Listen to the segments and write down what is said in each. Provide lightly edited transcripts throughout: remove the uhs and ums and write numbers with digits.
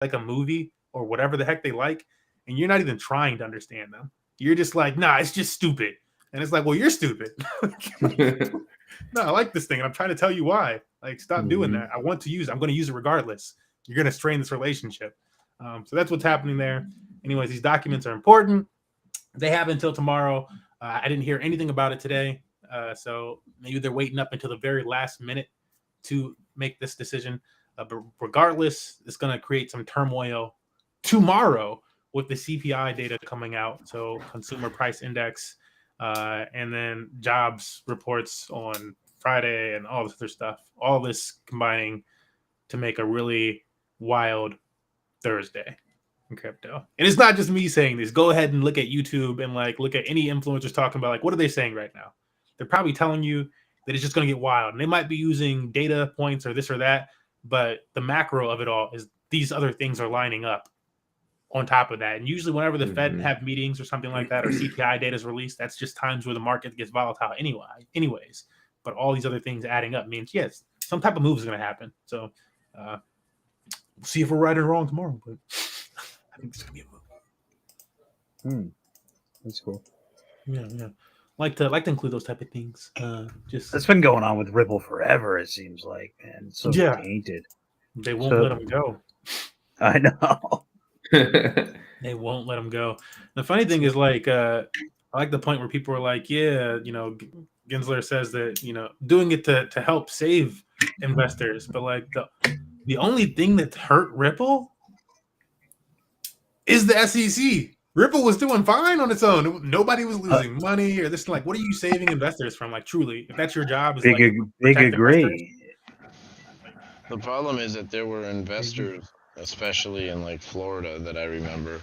like a movie or whatever the heck they like, and you're not even trying to understand them. You're just like, nah, it's just stupid. And it's like, well, you're stupid. No, I like this thing, and I'm trying to tell you why. Like, stop doing that. I want to use it. I'm going to use it regardless. You're going to strain this relationship. So that's what's happening there. Anyways, these documents are important. They have until tomorrow. I didn't hear anything about it today. So maybe they're waiting up until the very last minute to make this decision. But regardless, it's going to create some turmoil tomorrow with the CPI data coming out. So consumer price index, and then jobs reports on Friday and all this other stuff. All this combining to make a really wild Thursday in crypto. And it's not just me saying this. Go ahead and look at YouTube and like look at any influencers talking about like what are they saying right now. They're probably telling you that it's just going to get wild. And they might be using data points or this or that, but the macro of it all is these other things are lining up on top of that. And usually whenever the Fed have meetings or something like that, or CPI data is released, that's just times where the market gets volatile anyways. But all these other things adding up means, yes, some type of move is going to happen. So we'll see if we're right or wrong tomorrow. But I think it's going to be a move. That's cool. Yeah. Like to include those type of things. Just that's been going on with Ripple forever, it seems like, man. It's so tainted. They won't let them go. I know. They won't let them go. The funny thing is, like, I like the point where people are like, yeah, Gensler says that, doing it to help save investors. But like the only thing that's hurt Ripple is the SEC. Ripple was doing fine on its own. Nobody was losing money or this. Like, what are you saving investors from? Like, truly, if that's your job, is big agree. The problem is that there were investors, especially in like Florida, that I remember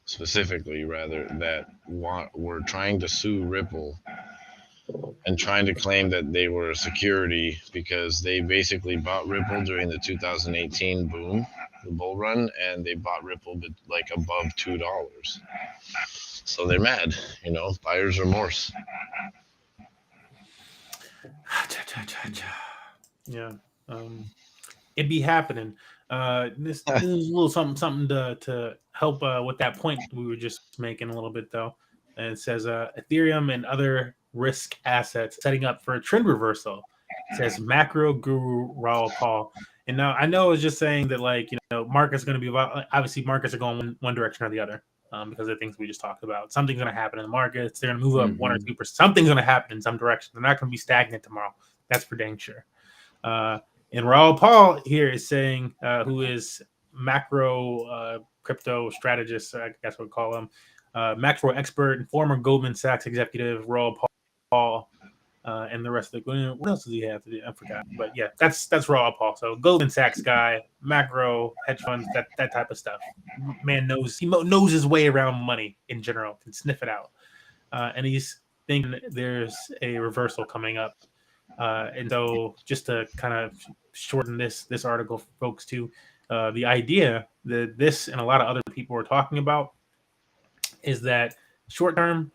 specifically, that were trying to sue Ripple and trying to claim that they were a security because they basically bought Ripple during the 2018 boom, the bull run, and they bought Ripple like above $2. So they're mad, buyer's remorse. Yeah. It'd be happening. This is a little something to help with that point we were just making a little bit though. And it says Ethereum and other risk assets setting up for a trend reversal. It says macro guru Raoul Paul. And now I know it's just saying that like markets going to be obviously markets are going one direction or the other because of the things we just talked about. Something's going to happen in the markets. They're going to move up 1 or 2%. Something's going to happen in some direction. They're not going to be stagnant tomorrow. That's for dang sure. And Raoul Paul here is saying, who is macro crypto strategist, I guess we'll call him, macro expert and former Goldman Sachs executive, Raoul Paul, and the rest of the. What else does he have to do? I forgot. But yeah, that's Raoul Paul. So Goldman Sachs guy, macro hedge funds, that type of stuff. Man knows his way around money in general, can sniff it out, and he's thinking there's a reversal coming up. And so just to kind of shorten this article for folks too, the idea that this and a lot of other people are talking about is that short term,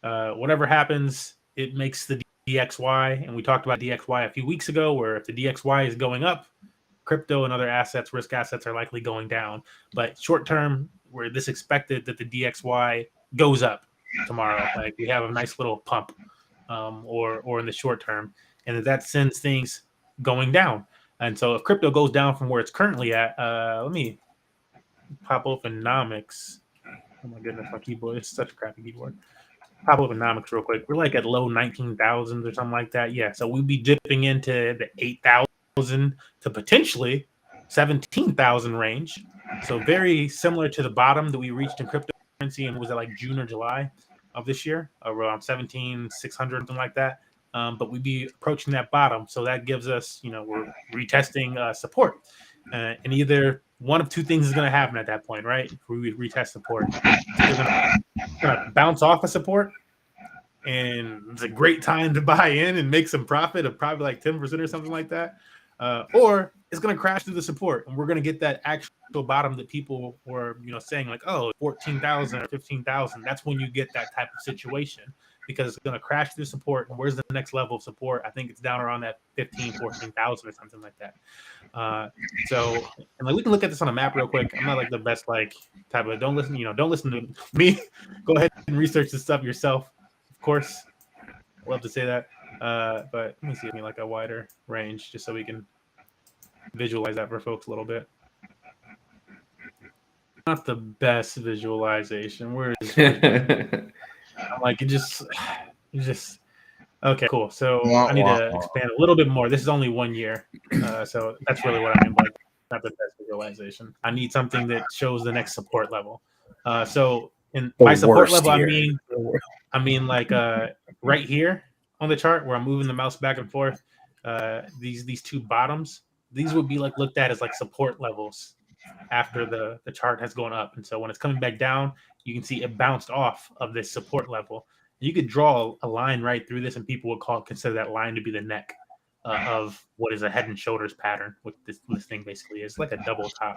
whatever happens, it makes the DXY, and we talked about DXY a few weeks ago, where if the DXY is going up, crypto and other assets, risk assets are likely going down. But short term, where this expected that the DXY goes up tomorrow, like we have a nice little pump, or in the short term. And that sends things going down. And so if crypto goes down from where it's currently at, let me pop open Nomics. Oh my goodness, my keyboard is such a crappy keyboard. Pop open Nomics real quick. We're like at low 19,000s or something like that. Yeah, so we'd be dipping into the 8,000 to potentially 17,000 range. So very similar to the bottom that we reached in cryptocurrency, and was it like June or July of this year, around 17,600, something like that. But we'd be approaching that bottom. So that gives us, we're retesting support. And either one of two things is going to happen at that point, right? If we retest support. We're going to bounce off of support, and it's a great time to buy in and make some profit of probably like 10% or something like that. Or it's going to crash through the support, and we're going to get that actual bottom that people were, saying like, oh, 14,000 or 15,000. That's when you get that type of situation. because it's going to crash through support. And where's the next level of support? I think it's down around that 14,000 or something like that. So, and like we can look at this on a map real quick. I'm not like the best like type of don't listen to me. Go ahead and research this stuff yourself, of course. I love to say that. But let me see like a wider range just so we can visualize that for folks a little bit. Not the best visualization. Where is I'm like it just okay, cool. So I need to expand a little bit more. This is only 1 year. So that's really what I mean by not the best visualization. I need something that shows the next support level. So by support level, I mean like right here on the chart where I'm moving the mouse back and forth. These two bottoms, these would be like looked at as like support levels after the chart has gone up. And so when it's coming back down, you can see it bounced off of this support level. You could draw a line right through this, and people would consider that line to be the neck of what is a head and shoulders pattern. What this thing basically is, like a double top,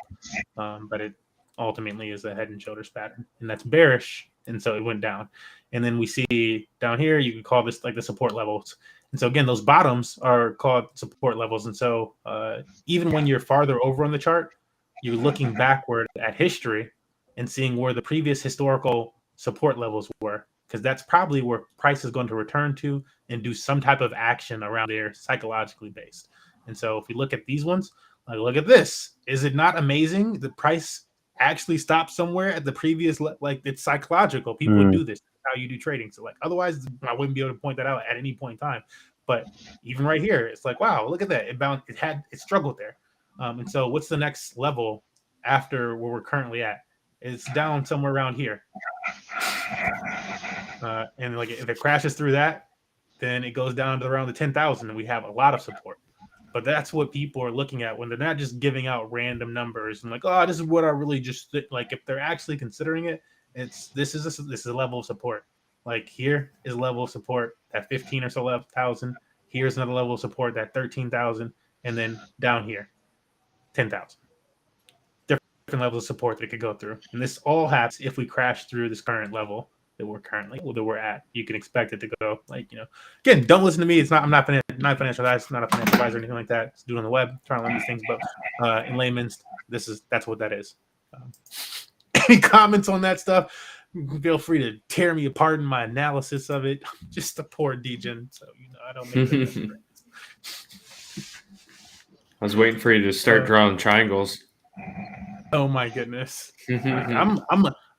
but it ultimately is a head and shoulders pattern, and that's bearish, and so it went down. And then we see down here, you can call this like the support levels. And so again, those bottoms are called support levels. And so even when you're farther over on the chart, you're looking backward at history and seeing where the previous historical support levels were, because that's probably where price is going to return to and do some type of action around there, psychologically based. And so if we look at these ones, like look at this. Is it not amazing? The price actually stopped somewhere at the previous, like it's psychological. People would do this. That's how you do trading. So like otherwise, I wouldn't be able to point that out at any point in time. But even right here, it's like, wow, look at that. It struggled there. And so what's the next level after where we're currently at? It's down somewhere around here. And like if it crashes through that, then it goes down to around the 10,000 and we have a lot of support. But that's what people are looking at when they're not just giving out random numbers and like, oh, this is what I really just like. If they're actually considering it, this is a level of support. Like here is a level of support at 15 or so thousand. Here's another level of support at 13,000, and then down here, 10,000. Different levels of support that it could go through, and this all happens if we crash through this current level that we're at. You can expect it to go like again. Don't listen to me. It's not. I'm not financial advisor. Not a financial advisor or anything like that. It's doing on the web, trying to learn these things. But in layman's, that's what that is. Any comments on that stuff? Feel free to tear me apart in my analysis of it. I'm just a poor degen, so I don't make the best friends. I was waiting for you to start drawing triangles. Oh my goodness! I'm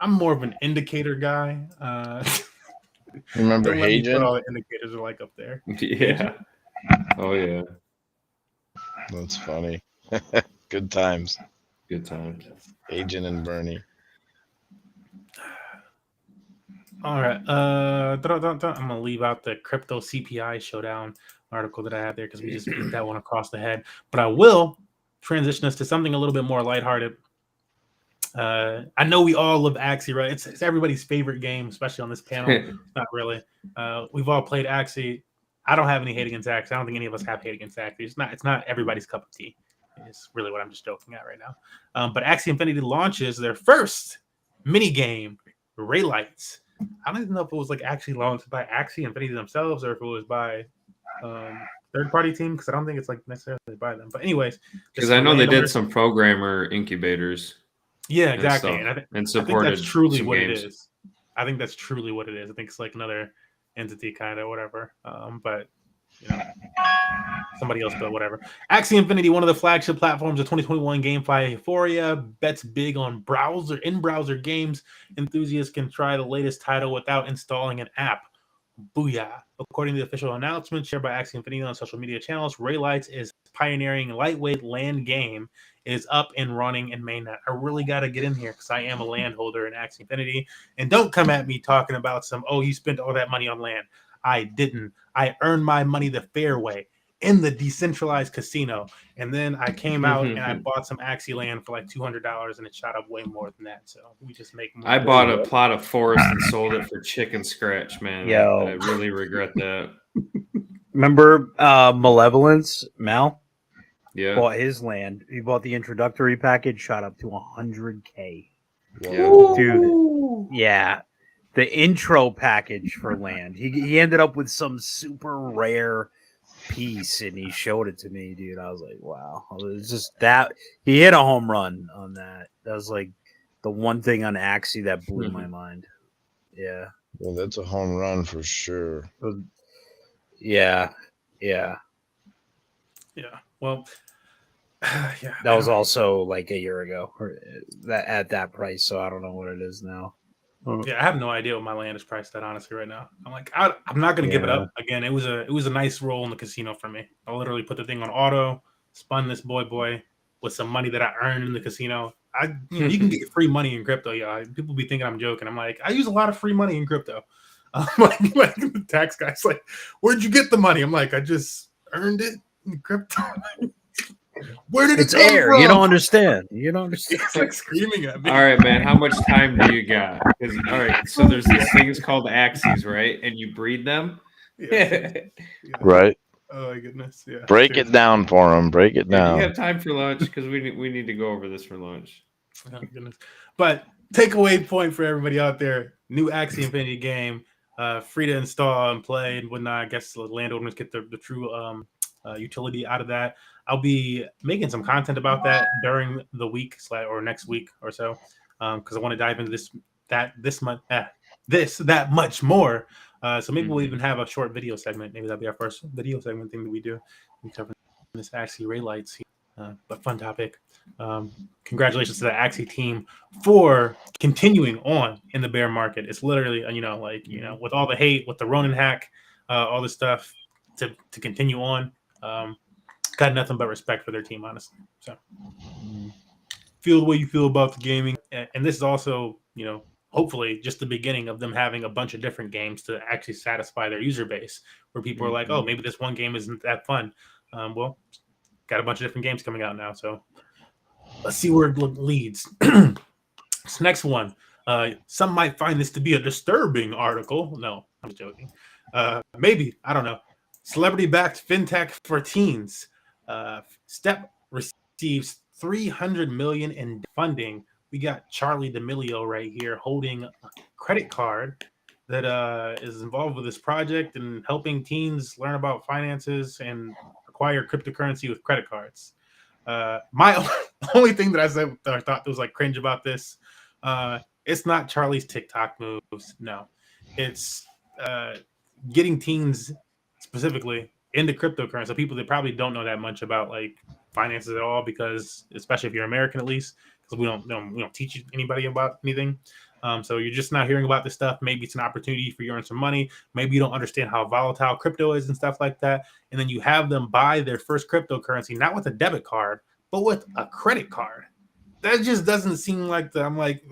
more of an indicator guy. Remember Hagen? All the indicators are like up there. Yeah. Oh yeah. That's funny. Good times. Good times. Hagen and Bernie. All right. I'm gonna leave out the crypto CPI showdown article that I have there because we just beat that one across the head. But I will transition us to something a little bit more lighthearted. I know we all love Axie, right? It's everybody's favorite game, especially on this panel. Not really. We've all played Axie. I don't have any hate against Axie. I don't think any of us have hate against Axie. It's not everybody's cup of tea. It's really what I'm just joking at right now. But Axie Infinity launches their first mini game, Raylights. I don't even know if it was like actually launched by Axie Infinity themselves or if it was by third-party team, because I don't think it's like necessarily by them. But anyways, because I know they did some programmer incubators. Yeah, exactly. And I think supported that's truly what games. it is. I think that's truly what it is. I think it's like another entity kind of whatever. But somebody else, but whatever. Axie Infinity, one of the flagship platforms of 2021 GameFi Euphoria, bets big on in-browser games. Enthusiasts can try the latest title without installing an app. Booyah. According to the official announcement shared by Axie Infinity on social media channels, Raylights is pioneering lightweight land game, is up and running in mainnet. I really got to get in here because I am a landholder in Axie Infinity. And don't come at me talking about you spent all that money on land. I didn't. I earned my money the fair way in the decentralized casino. And then I came out and I bought some Axie land for like $200 and it shot up way more than that. So we just make more. I bought a plot of forest and sold it for chicken scratch, man. I really regret that. Remember Malevolence, Mal? Yeah. Bought his land. He bought the introductory package, shot up to $100K. Yeah. Dude. Yeah. the intro package for land. He ended up with some super rare piece, and he showed it to me, dude. I was like, wow. It was just that he hit a home run on that. That was like the one thing on Axie that blew my mind. Yeah. Well, that's a home run for sure. Yeah. Well, yeah. That was also like a year ago, or that at that price. So I don't know what it is now. Yeah, I have no idea what my land is priced at, honestly, right now. I'm like, I'm not gonna give it up again. It was a nice roll in the casino for me. I literally put the thing on auto, spun this boy with some money that I earned in the casino. You can get free money in crypto, yeah. People be thinking I'm joking. I'm like, I use a lot of free money in crypto. Like the tax guy's like, where'd you get the money? I'm like, I just earned it in crypto. Where did it come from? You don't understand. You don't understand. It's like screaming at me. All right, man. How much time do you got? All right, so there's these things called Axies, right? And you breed them. Yeah. Right. Oh my goodness. Yeah. Break it down for him. Break it down. You have time for lunch because we need to go over this for lunch. Oh goodness. But takeaway point for everybody out there: new Axie Infinity game, free to install and play and whatnot. I guess the landowners get the true utility out of that. I'll be making some content about that during the week or next week or so, because I want to dive into that much more. So maybe we'll even have a short video segment. Maybe that'll be our first video segment thing that we do. We cover this Axie Ray Lights, but fun topic. Congratulations to the Axie team for continuing on in the bear market. It's literally, with all the hate, with the Ronin hack, all this stuff to continue on. Got nothing but respect for their team, honestly. So feel the way you feel about the gaming. And this is also, hopefully just the beginning of them having a bunch of different games to actually satisfy their user base, where people are like, oh, maybe this one game isn't that fun. Well, got a bunch of different games coming out now. So let's see where it leads. This next one. Some might find this to be a disturbing article. No, I'm joking. Maybe. I don't know. Celebrity-backed fintech for teens. Step receives $300 million in funding. We got Charlie D'Amelio right here holding a credit card that is involved with this project and helping teens learn about finances and acquire cryptocurrency with credit cards. My only thing that I thought was like cringe about this, it's not Charlie's TikTok moves. No, it's getting teens specifically into cryptocurrency. So people that probably don't know that much about like finances at all, because especially if you're American, at least, because we don't teach anybody about anything. So you're just not hearing about this stuff. Maybe it's an opportunity for you to earn some money. Maybe you don't understand how volatile crypto is and stuff like that. And then you have them buy their first cryptocurrency, not with a debit card, but with a credit card. That just doesn't seem like I'm like,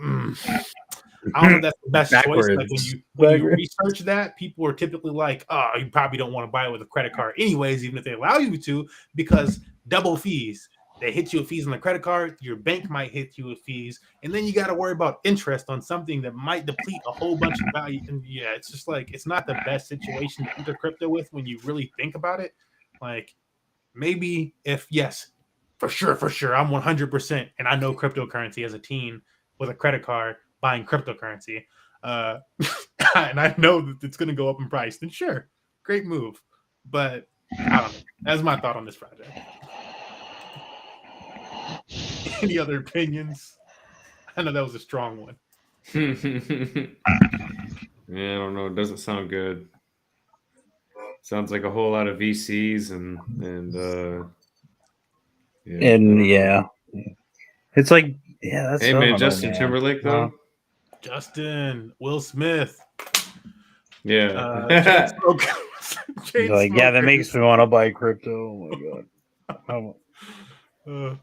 I don't know if that's the best choice. Like when you research that, people are typically like, oh, you probably don't want to buy it with a credit card anyways, even if they allow you to, because double fees. They hit you with fees on the credit card, your bank might hit you with fees, and then you got to worry about interest on something that might deplete a whole bunch of value. And yeah, it's just like, it's not the best situation to enter crypto with when you really think about it. Like, maybe if, yes, for sure, I'm 100%, and I know cryptocurrency as a teen with a credit card buying cryptocurrency, and I know that it's going to go up in price, then sure, great move. But I don't know. That's my thought on this project. Any other opinions? I know that was a strong one. Yeah, I don't know. It doesn't sound good. Sounds like a whole lot of VCs it's like, yeah. That's hey man, Justin Timberlake though. Justin, Will Smith. Yeah. He's like, yeah, that makes me want to buy crypto. Oh my god.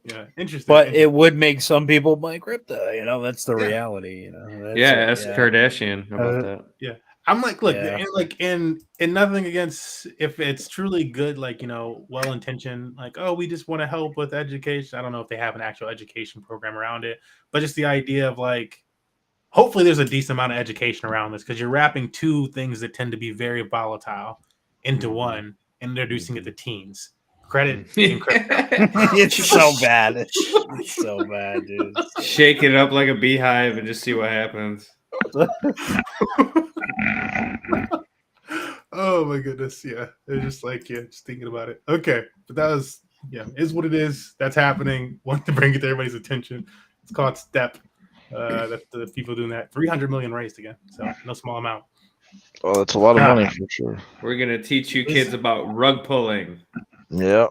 Yeah, interesting. But it would make some people buy crypto. That's the reality. Ask Kardashian about that. Yeah. I'm like, look, and nothing against if it's truly good, well-intentioned, like, oh, we just want to help with education. I don't know if they have an actual education program around it, but just the idea of like, hopefully there's a decent amount of education around this, because you're wrapping two things that tend to be very volatile into one and introducing it to teens. Credit and crypto. It's so bad. It's so bad, dude. Shake it up like a beehive and just see what happens. Oh my goodness, yeah. It's just like, yeah, just thinking about it. Okay, but that was, yeah, is what it is. That's happening. Want to bring it to everybody's attention. It's called STEP. That's the people doing that. 300 million raised again, so no small amount. Oh, that's a lot of money for sure. We're gonna teach you kids about rug pulling. Yeah.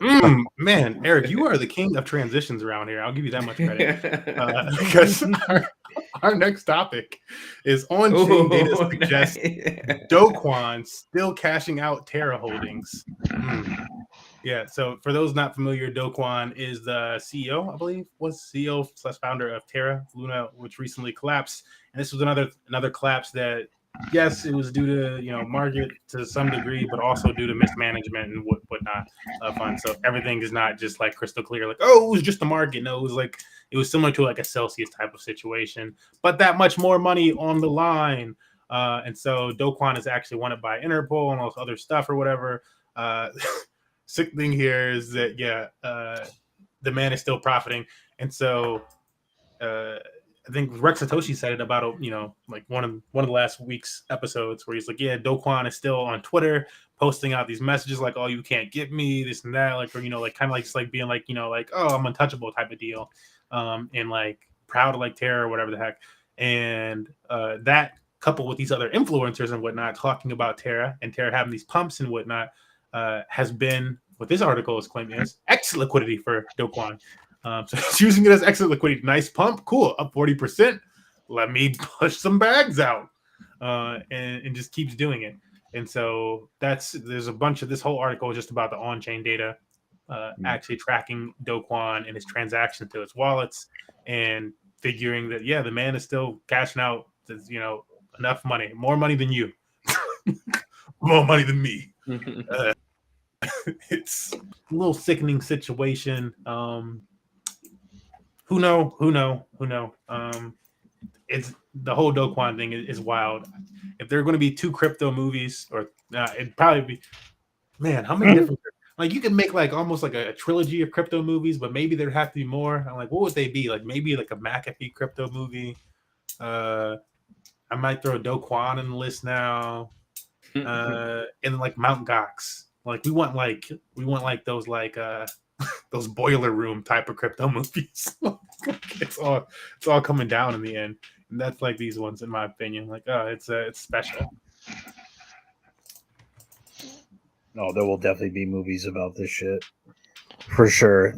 Man, Eric, you are the king of transitions around here. I'll give you that much credit. Because our next topic is on-chain data suggests Do Kwon still cashing out Terra holdings. Yeah, so for those not familiar, Do Kwon is the CEO, I believe, was CEO / founder of Terra Luna, which recently collapsed. And this was another collapse that, yes, it was due to market to some degree, but also due to mismanagement and whatnot of funds. So everything is not just like crystal clear, like, oh, it was just the market. No, it was similar to like a Celsius type of situation, but that much more money on the line. And so Do Kwon is actually wanted by Interpol and all this other stuff or whatever. Sick thing here is that the man is still profiting, and so I think Rex Satoshi said it about like one of the last week's episodes where he's like, yeah, Do Kwon is still on Twitter posting out these messages like, oh, you can't get me, this and that, like, or like kind of like just like being like like, oh, I'm untouchable type of deal, and like proud of like Terra or whatever the heck, and that coupled with these other influencers and whatnot talking about Terra and Terra having these pumps and whatnot. Has been what this article is claiming as exit liquidity for Do Kwon. So it's using it as exit liquidity. Nice pump, cool, up 40%. Let me push some bags out, and just keeps doing it. And so there's a bunch of this whole article just about the on-chain data, actually tracking Do Kwon and his transactions to his wallets, and figuring that the man is still cashing out, enough money, more money than you, more money than me. It's a little sickening situation. Who know? It's the whole Do Kwon thing is wild. If there are going to be 2 crypto movies, or it'd probably be, man, how many different, like, you could make like almost like a trilogy of crypto movies, but maybe there'd have to be more. I'm like, what would they be? Like maybe like a McAfee crypto movie. I might throw Do Kwon in the list now. And like Mount Gox. Like we want those like those boiler room type of crypto movies. it's all coming down in the end, and that's like these ones in my opinion. Like, oh, it's special. No, there will definitely be movies about this shit for sure.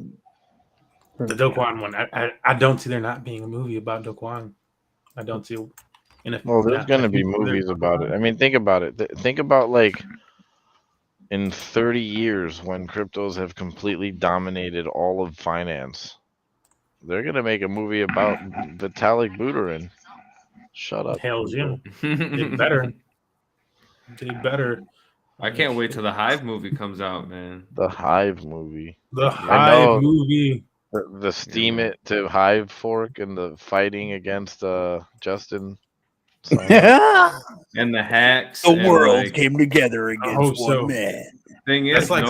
The Do Kwon one, I don't see there not being a movie about Do Kwon. I don't see. Well, there's going to be movies about it. I mean, think about it. Think about like in 30 years when cryptos have completely dominated all of finance. They're going to make a movie about Vitalik Buterin. Shut up. Hell's yeah. Get better. I can't wait till the Hive movie comes out, man. The Hive movie. The Hive movie. The Steam It to Hive fork and the fighting against Justin. And the hacks. The world came together against one man. Thing is, like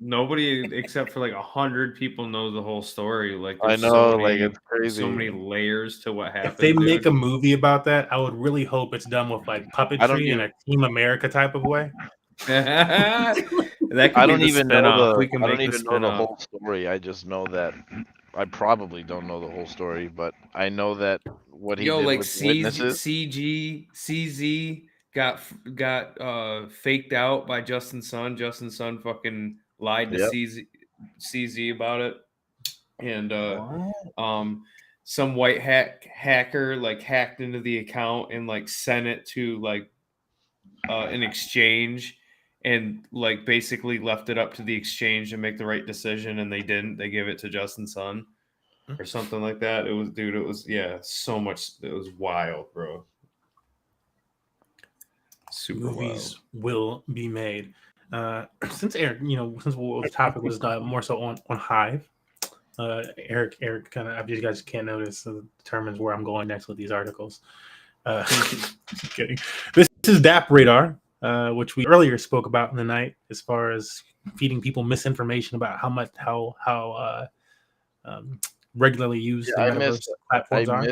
nobody except for like 100 people knows the whole story. Like, I know, like, it's crazy. So many layers to what happened. If they make a movie about that, I would really hope it's done with like puppetry in a Team America type of way. I don't even know the whole story. I just know that I probably don't know the whole story, but I know that what he did like with witnesses. CZ got faked out by Justin Sun. Justin Sun fucking lied to CZ about it, and some white hacker like hacked into the account and like sent it to like an exchange. And like basically left it up to the exchange to make the right decision, and they didn't. They gave it to Justin Sun or something like that. It was so much. It was wild, bro. Super Movies wild. will be made. Since Eric, since the topic was more so on Hive, Eric kind of, you guys can't notice, determines where I'm going next with these articles. Kidding. This is DApp Radar. Which we earlier spoke about in the night, as far as feeding people misinformation about how regularly used the metaverse platforms are.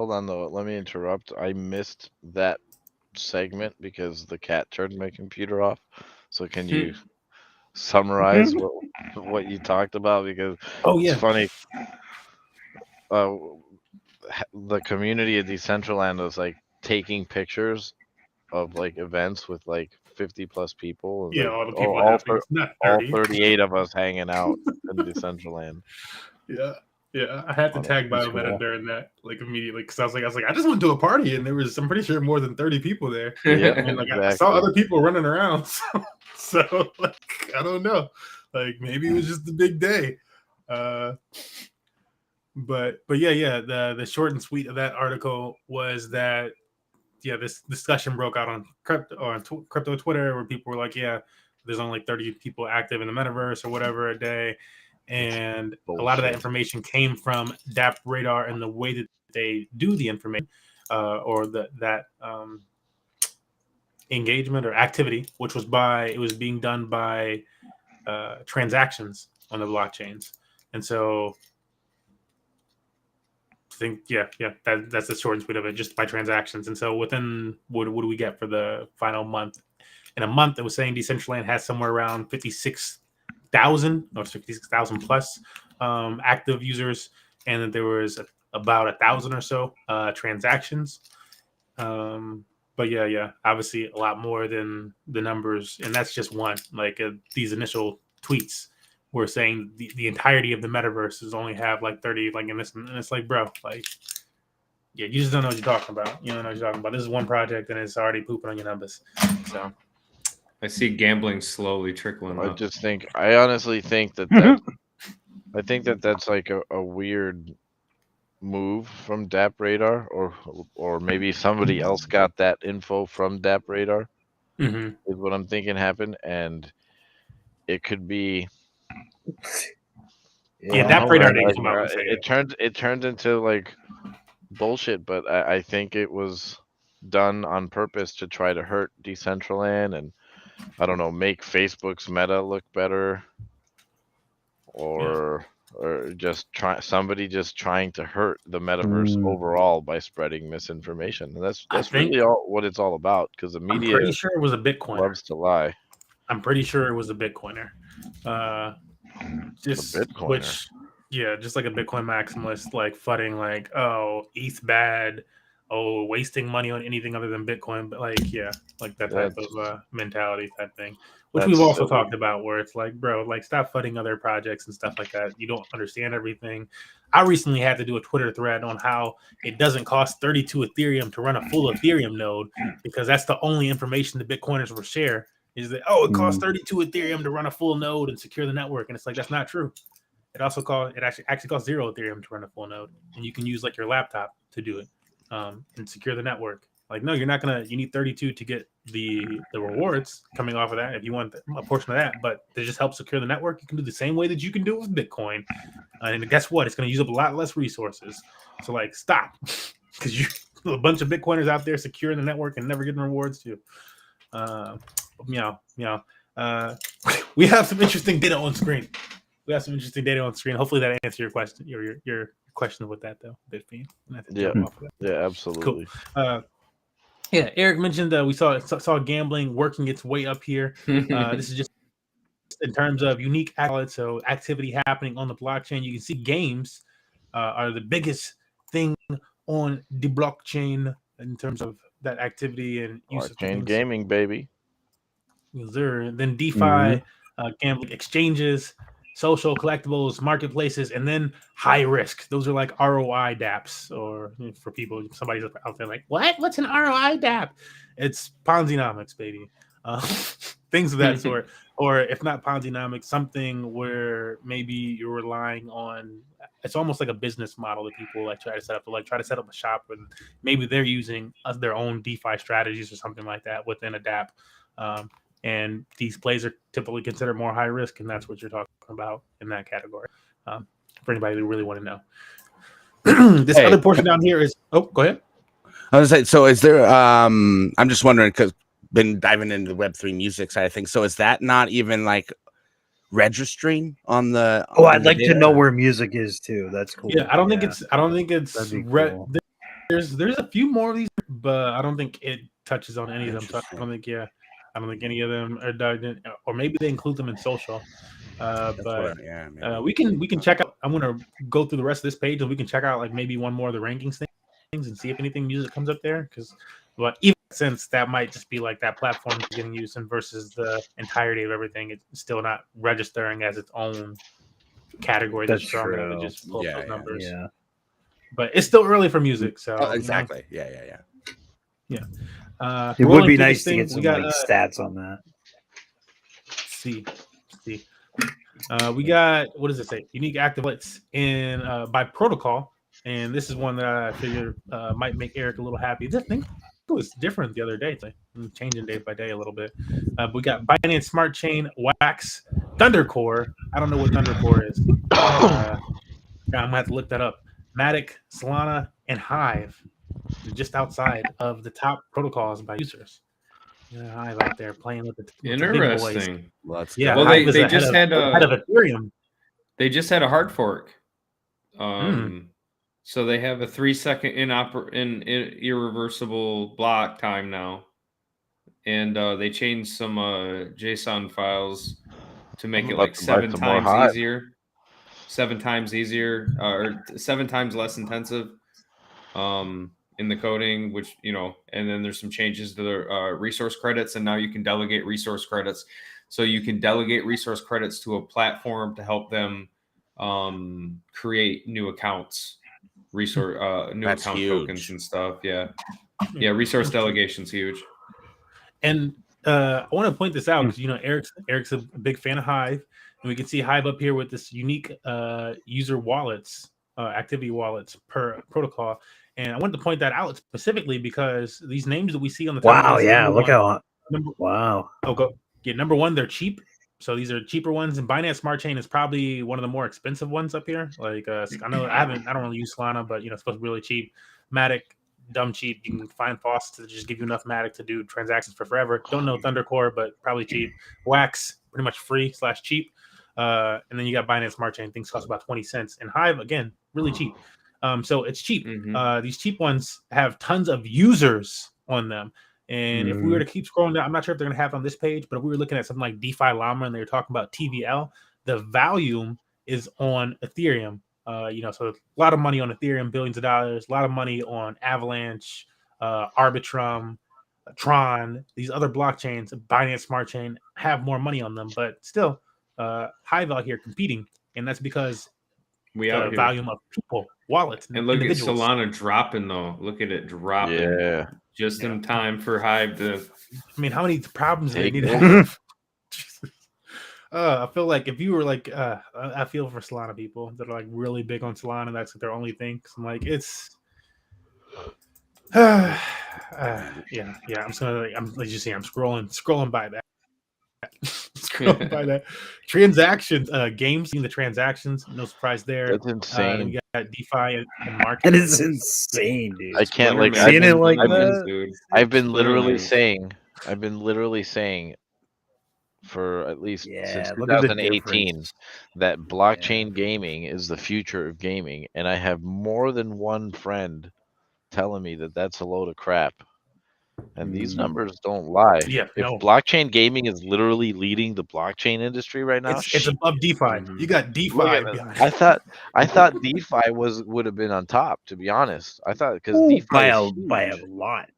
Hold on though. Let me interrupt. I missed that segment because the cat turned my computer off. So can you summarize what you talked about? Because Oh it's yeah, funny. The community of Decentraland was like taking pictures of like events with like 50 plus people, and yeah. like All the people happy. It's not all 30. 38 of us hanging out in Decentraland. Yeah, yeah. I had to Oh, tag that's Biometa cool. during that, like immediately, because I was like, I just went to a party and there was, I'm pretty sure, more than 30 people there, Yep, and like exactly. I saw other people running around. So like I don't know, like maybe it was just a big day. But yeah. The short and sweet of that article was that this discussion broke out on crypto Twitter, where people were like, there's only like 30 people active in the metaverse or whatever a day. And a lot of that information came from DApp Radar and the way that they do the information or that engagement or activity, which was being done by transactions on the blockchains. And so I think, that's the short and sweet of it, just by transactions. And so within, what do we get for the final month? In a month, it was saying Decentraland has somewhere around 56,000 or 56,000 plus active users, and that there was about 1,000 or so transactions. But obviously a lot more than the numbers, and that's just one. Like these initial tweets were saying the entirety of the metaverse is only have like 30, like in this, and it's like, bro, like, you just don't know what you're talking about. You don't know what you're talking about. This is one project, and it's already pooping on your numbers. So I see gambling slowly trickling up. I honestly think that I think that's like a weird move from DApp Radar, or maybe somebody else got that info from DApp Radar. Mm-hmm. Is what I'm thinking happened, and it could be. DApp Radar didn't come out and say it turned into like bullshit, but I think it was done on purpose to try to hurt Decentraland and, I don't know, make Facebook's meta look better, or just somebody just trying to hurt the metaverse overall by spreading misinformation. And that's really all what it's all about, because the media, I'm pretty sure it was a Bitcoiner, loves to lie. I'm pretty sure it was a Bitcoiner. Just a Bitcoiner. Which, just like a Bitcoin maximalist, like fudding, like, oh, ETH bad, oh, wasting money on anything other than Bitcoin, but like, like that type of mentality type thing, which we've also talked about, where it's like, bro, like, stop fudding other projects and stuff like that. You don't understand everything. I recently had to do a Twitter thread on how it doesn't cost 32 Ethereum to run a full Ethereum node, because that's the only information the Bitcoiners will share. Is that, it costs 32 Ethereum to run a full node and secure the network, and it's like, that's not true. It also actually costs 0 Ethereum to run a full node, and you can use like your laptop to do it and secure the network. Like, no, you're not gonna. You need 32 to get the rewards coming off of that if you want a portion of that. But to just help secure the network, you can do the same way that you can do it with Bitcoin. And guess what? It's gonna use up a lot less resources. So like, stop, because you a bunch of Bitcoiners out there securing the network and never getting rewards too. We have some interesting data on screen. Hopefully that answers your question. Your question with that though, Bitfiend. Yeah, absolutely. Cool. Eric mentioned we saw gambling working its way up here. This is just in terms of unique outlets, so activity happening on the blockchain. You can see games are the biggest thing on the blockchain in terms of that activity and use of blockchain gaming, baby. Then DeFi, gambling exchanges, social collectibles, marketplaces, and then high risk. Those are like ROI dApps, or for people, somebody's out there like, what? What's an ROI dApp? It's Ponzi-nomics, baby. Things of that sort. Or if not Ponzi-nomics, something where maybe you're relying on, it's almost like a business model that people like try to set up a shop, and maybe they're using their own DeFi strategies or something like that within a dApp. And these plays are typically considered more high risk, and that's what you're talking about in that category. For anybody who really want to know. This other portion down here is, go ahead. I was like, so is there, I'm just wondering, because been diving into the Web3 music side of things. So is that not even like registering on the? I'd like to know where music is too. That's cool. Yeah, I don't think it's. Cool. there's a few more of these, but I don't think it touches on any of them. So I don't think any of them are, or maybe they include them in social. But we can check out. I'm gonna go through the rest of this page and we can check out like maybe one more of the rankings things and see if anything music comes up there. But even since that might just be like that platform getting used in versus the entirety of everything, it's still not registering as its own category that's strong enough to just pull up those numbers. Yeah. But it's still early for music, so exactly. Yeah. It would be nice to get some stats on that. Let's see. We got, what does it say? Unique active wallets in by protocol, and this is one that I figured might make Eric a little happy. This thing was different the other day. It's like changing day by day a little bit. But we got Binance Smart Chain, Wax, Thundercore. I don't know what Thundercore is. I'm gonna have to look that up. Matic, Solana, and Hive, just outside of the top protocols by users. Hive out there playing with the interesting. Well, they just had ahead of Ethereum. They just had a hard fork. So they have a 3-second in irreversible block time now, and they changed some JSON files to make it like 7 times easier. 7 times easier, or 7 times less intensive in the coding, which, and then there's some changes to the resource credits, and now you can delegate resource credits. So you can delegate resource credits to a platform to help them create new accounts, new That's account huge. tokens and stuff. Yeah, resource delegation's huge. And I want to point this out because Eric's a big fan of Hive. And we can see Hive up here with this unique user wallets, activity wallets per protocol. And I wanted to point that out specifically because these names that we see on the top. Wow, yeah, look how. Wow. Number one, they're cheap. So these are cheaper ones. And Binance Smart Chain is probably one of the more expensive ones up here. Like I don't really use Solana, but it's supposed to be really cheap. Matic, dumb cheap. You can find faucets to just give you enough Matic to do transactions for forever. Don't know Thundercore, but probably cheap. Wax, pretty much free / cheap. And then you got Binance Smart Chain. Things cost about 20 cents. And Hive, again, really cheap. So it's cheap. These cheap ones have tons of users on them. And if we were to keep scrolling down, I'm not sure if they're going to have it on this page, but if we were looking at something like DeFi Llama and they were talking about TVL, the volume is on Ethereum. So a lot of money on Ethereum, billions of dollars, a lot of money on Avalanche, Arbitrum, Tron, these other blockchains, Binance Smart Chain have more money on them, but still Hive out here competing, and that's because the volume of people, wallets, and look at Solana dropping though. Look at it dropping, just in time for Hive to. I mean, how many problems do they need to have? I feel like if you were like, I feel for Solana people that are like really big on Solana. That's their only thing. 'Cause I'm like, it's. I'm just gonna. I'm scrolling by that. By that transactions, games, seeing the transactions, no surprise there. That's insane. We got DeFi and market. That is insane, dude. I can't I've been literally saying for at least since 2018 that blockchain gaming is the future of gaming, and I have more than one friend telling me that that's a load of crap. And these numbers don't lie. Yeah, if blockchain gaming is literally leading the blockchain industry right now, it's above DeFi. You got DeFi behind. I thought DeFi would have been on top. To be honest, I thought because DeFi by a lot.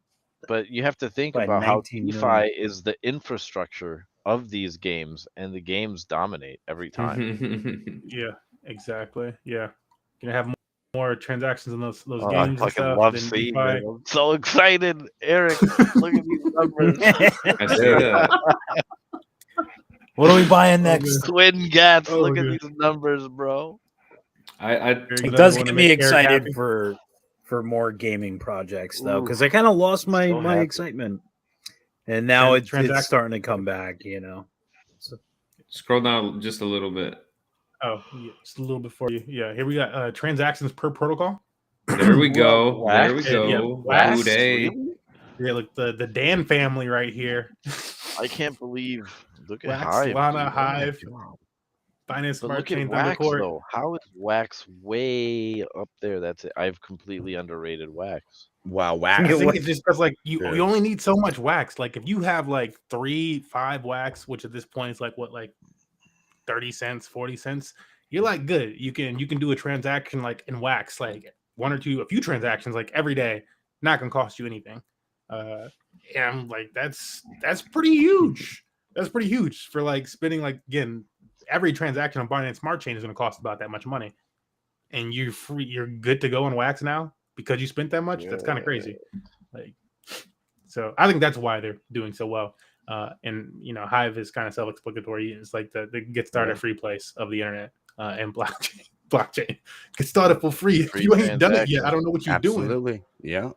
But you have to think about how DeFi is the infrastructure of these games, and the games dominate every time. Yeah, exactly. Yeah, you're gonna have more transactions in those games. I fucking love seeing it. I'm so excited, Eric. Look at these numbers. I see that. What are we buying next? Twin Gats. Look at these numbers, bro. It does get me excited for more gaming projects though, because I kind of lost my excitement, and now it's starting to come back. So. Scroll down just a little bit. Oh, yeah, just a little bit for you. Yeah, here we got transactions per protocol. There we go. There we go. Wow. Yeah, look, the Dan family right here. I can't believe. Look at Wax, Hive. Solana, Hive. Binance But Smart look at Chain Wax Thundercore. though. How is Wax way up there? That's it. I've completely underrated Wax. Wow, I wax. think it's just because like you Yes. only need so much wax. Like if you have like 3-5 wax, which at this point is like what, like 30 cents, 40 cents, you're like good. You can do a transaction like in wax, like a few transactions like every day, not gonna cost you anything. And like that's pretty huge. That's pretty huge for like spending, like, again, every transaction on Binance Smart Chain is gonna cost about that much money. And you're good to go on wax now because you spent that much. That's kind of crazy. Like, so I think that's why they're doing so well. And Hive is kind of self-explanatory. It's like the get started free place of the internet and blockchain. Get started for free. If you ain't done it yet, I don't know what you're doing. Absolutely. Yeah.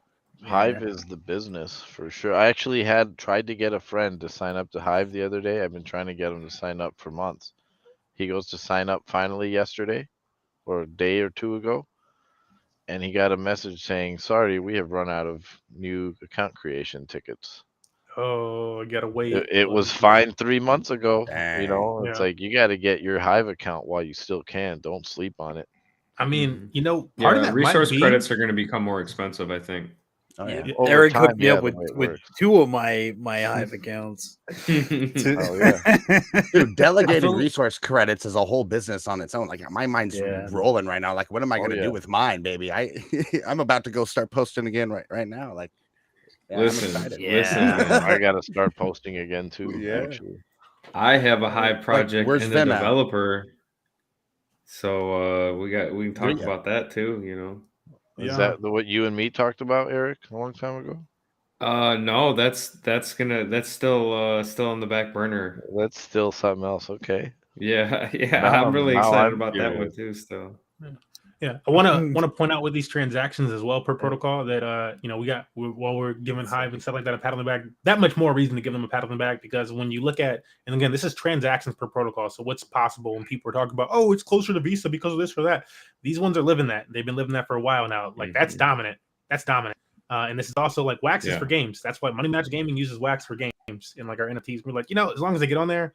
Hive is the business for sure. I actually had tried to get a friend to sign up to Hive the other day. I've been trying to get him to sign up for months. He goes to sign up finally yesterday or a day or two ago. And he got a message saying, sorry, we have run out of new account creation tickets. Oh, I gotta wait. It was fine 3 months ago. Dang. It's like you got to get your Hive account while you still can. Don't sleep on it. I mean, part of that resource might be, credits are going to become more expensive, I think. Oh, yeah. Over Eric time, hooked me up the way it with works. 2 of my Hive accounts. Oh, yeah. Dude, delegating feel- resource credits is a whole business on its own. Like my mind's rolling right now. Like, what am I going to do with mine, baby? I'm about to go start posting again right now. Like, yeah, Listen, I'm excited. listen. I got to start posting again too. Yeah. Actually, I have a Hive project where's and a Vim at? developer, so we can talk about that too. is that what you and me talked about, Eric, a long time ago? No, that's still on the back burner. That's still something else. Okay. Yeah, Now I'm really now excited I'm about that one curious. too. Still, Yeah, I want to point out with these transactions as well per protocol that while we're giving Hive and stuff like that a pat on the back, that much more reason to give them a pat on the back, because when you look at, and again, this is transactions per protocol, so what's possible when people are talking about, oh, it's closer to Visa because of this or that, these ones are living that. They've been living that for a while now. Like that's dominant. And this is also like wax is for games. That's why Money Match Gaming uses wax for games in like our NFTs. We're like, as long as they get on there,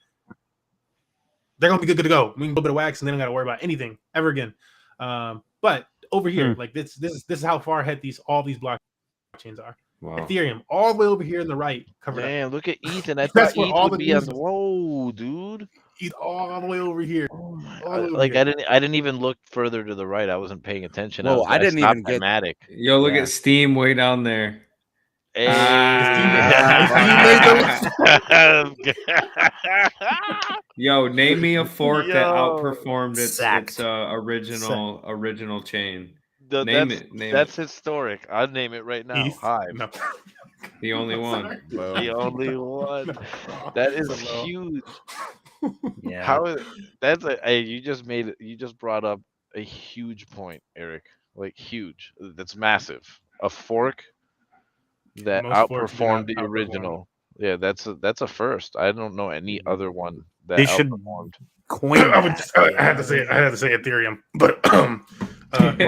they're gonna be good to go. We can go a bit of wax and they don't got to worry about anything ever again. But over here, like this is how far ahead all these blockchains are. wow. Ethereum, all the way over here in the right, covered up. Man, look at ETH, and I That's thought where ETH all would the be on news the is. whoa, dude. ETH all the way over here. Oh my! All the way over Like here. I didn't even look further to the right. I wasn't paying attention. Whoa, I didn't even get Matic. Yo, look Yeah. at Steam way down there. Hey. Yo, name me a fork that Yo. outperformed its Sacked. original chain. Name it. That's historic. I'll name it right now. ETH? Hive. No. The only one. Sorry. The only one. That is So, huge. Yeah. How is that's you just brought up a huge point, Eric. Like huge. That's massive. A fork that Most forks do not outperformed the outperform. original. Yeah, that's a first. I don't know any other one that They should- outperformed. Coinbase. I had to say Ethereum, but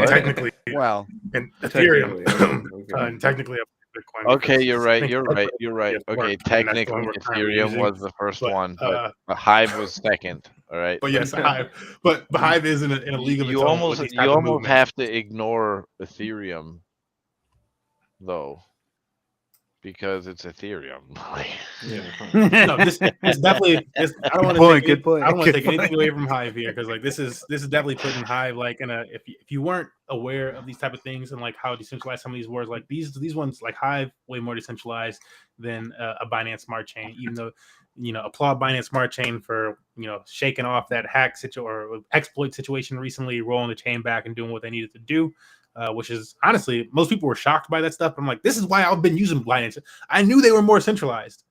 technically, well, and Ethereum, Technically, okay. and technically, Bitcoin. Okay, because you're right. I think You're right. You're right. Ethereum Okay, worked, and that's the technically one we're currently Ethereum using. was the first But, one, but Hive was second. All right. But yes, Hive. But Hive is in a league of its own. with these type You of almost movements. have to ignore Ethereum, though, because it's Ethereum. No, this definitely. I don't want to Point, take good point, I don't want to good take anything point. away from Hive here, because like this is definitely putting Hive like in a. If you weren't aware of these type of things and like how decentralized some of these words, like these ones, like Hive, way more decentralized than a Binance Smart Chain. Even though applaud Binance Smart Chain for shaking off that hack or exploit situation recently, rolling the chain back and doing what they needed to do. Which is honestly, most people were shocked by that stuff. I'm like, this is why I've been using Binance. I knew they were more centralized.